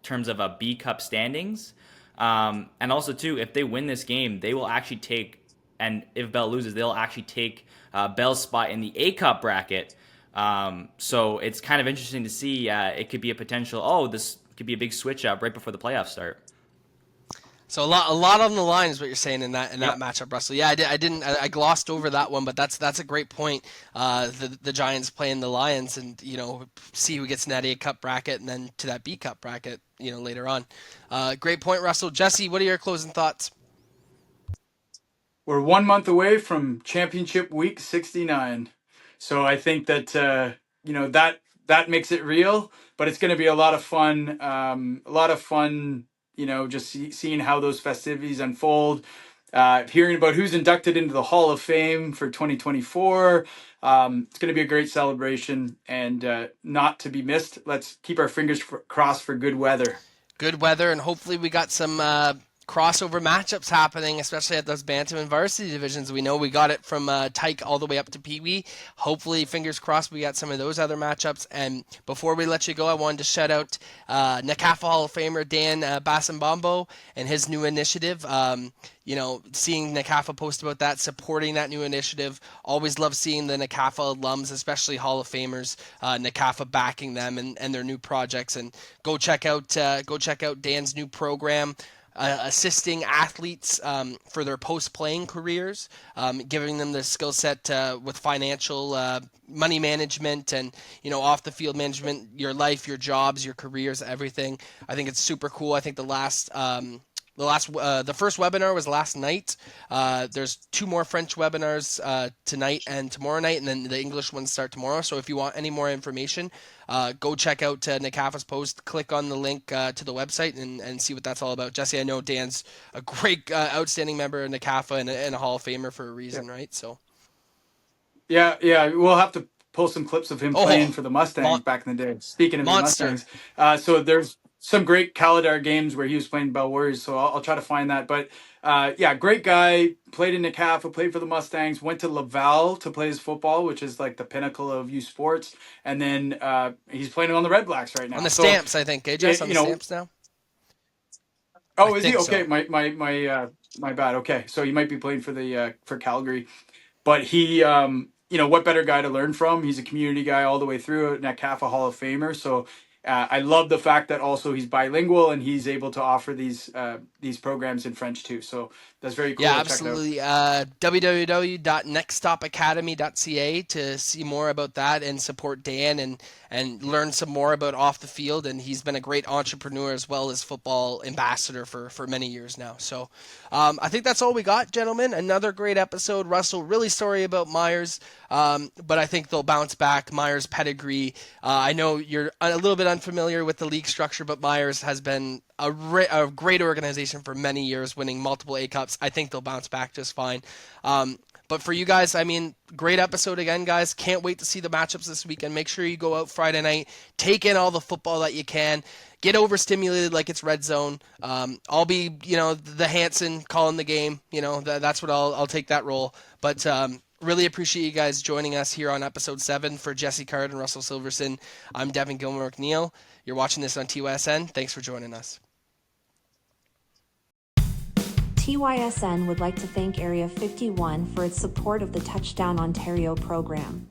terms of a B Cup standings. And also, too, if they win this game, they will actually take, and if Bell loses, they'll actually take Bell's spot in the A Cup bracket. So it's kind of interesting to see. It could be a potential, this could be a big switch up right before the playoffs start. So a lot on the line is what you're saying in that matchup, Russell. Yeah, I glossed over that one, but that's a great point. The Giants playing the Lions, and see who gets in that A Cup bracket, and then to that B Cup bracket, later on. Great point, Russell. Jesse, what are your closing thoughts? We're 1 month away from Championship Week 69, so I think that that makes it real. But it's going to be a lot of fun. Just seeing how those festivities unfold. hearing about who's inducted into the Hall of Fame for 2024. It's going to be a great celebration and not to be missed. Let's keep our fingers crossed for good weather. Good weather, and hopefully we got some crossover matchups happening, especially at those Bantam and varsity divisions. We know we got it from Tyke all the way up to Pee Wee. Hopefully, fingers crossed, we got some of those other matchups. And before we let you go, I wanted to shout out NCAFA Hall of Famer Dan Basambombo and his new initiative. Seeing NCAFA post about that, supporting that new initiative. Always love seeing the NCAFA alums, especially Hall of Famers, NCAFA backing them and their new projects. And go check out Dan's new program. Assisting athletes for their post-playing careers, giving them the skill set with financial money management and off the field management, your life, your jobs, your careers, everything. I think it's super cool. I think the first webinar was last night. There's 2 more French webinars tonight and tomorrow night, and then the English ones start tomorrow. So if you want any more information, go check out NCAFA's post, click on the link to the website and see what that's all about. Jesse, I know Dan's a great, outstanding member of NCAFA and a Hall of Famer for a reason, right? So. Yeah, we'll have to pull some clips of him playing for the Mustangs back in the day. Speaking of the Mustangs, so there's some great Caladar games where he was playing Bell Warriors, so I'll try to find that. But great guy, played in NCAFA, played for the Mustangs, went to Laval to play his football, which is like the pinnacle of youth sports, and then he's playing on the Red Blacks right now. On the Stamps, I think. Jess, on the Stamps now? Oh, is he? Okay, so. My bad. Okay, so he might be playing for Calgary. But he, what better guy to learn from? He's a community guy all the way through, NCAFA Hall of Famer. So I love the fact that also he's bilingual and he's able to offer these programs in French too. So that's very cool. Yeah, absolutely. www.nextstopacademy.ca to see more about that and support Dan and learn some more about off the field. And he's been a great entrepreneur as well as football ambassador for many years now. So I think that's all we got, gentlemen. Another great episode. Russell, really sorry about Myers, but I think they'll bounce back. Myers' pedigree. I know you're a little bit unfamiliar with the league structure, but Myers has been a great organization for many years, winning multiple A Cups. I think they'll bounce back just fine. But for you guys, great episode again, guys. Can't wait to see the matchups this weekend. Make sure you go out Friday night, take in all the football that you can, get overstimulated like it's red zone. I'll be, the Hanson calling the game. That's what I'll take that role. But really appreciate you guys joining us here on episode 7 for Jesse Card and Russell Silverson. I'm Devin Gilmore McNeil. You're watching this on TYSN. Thanks for joining us. TYSN would like to thank Area 51 for its support of the TouchDown Ontario program.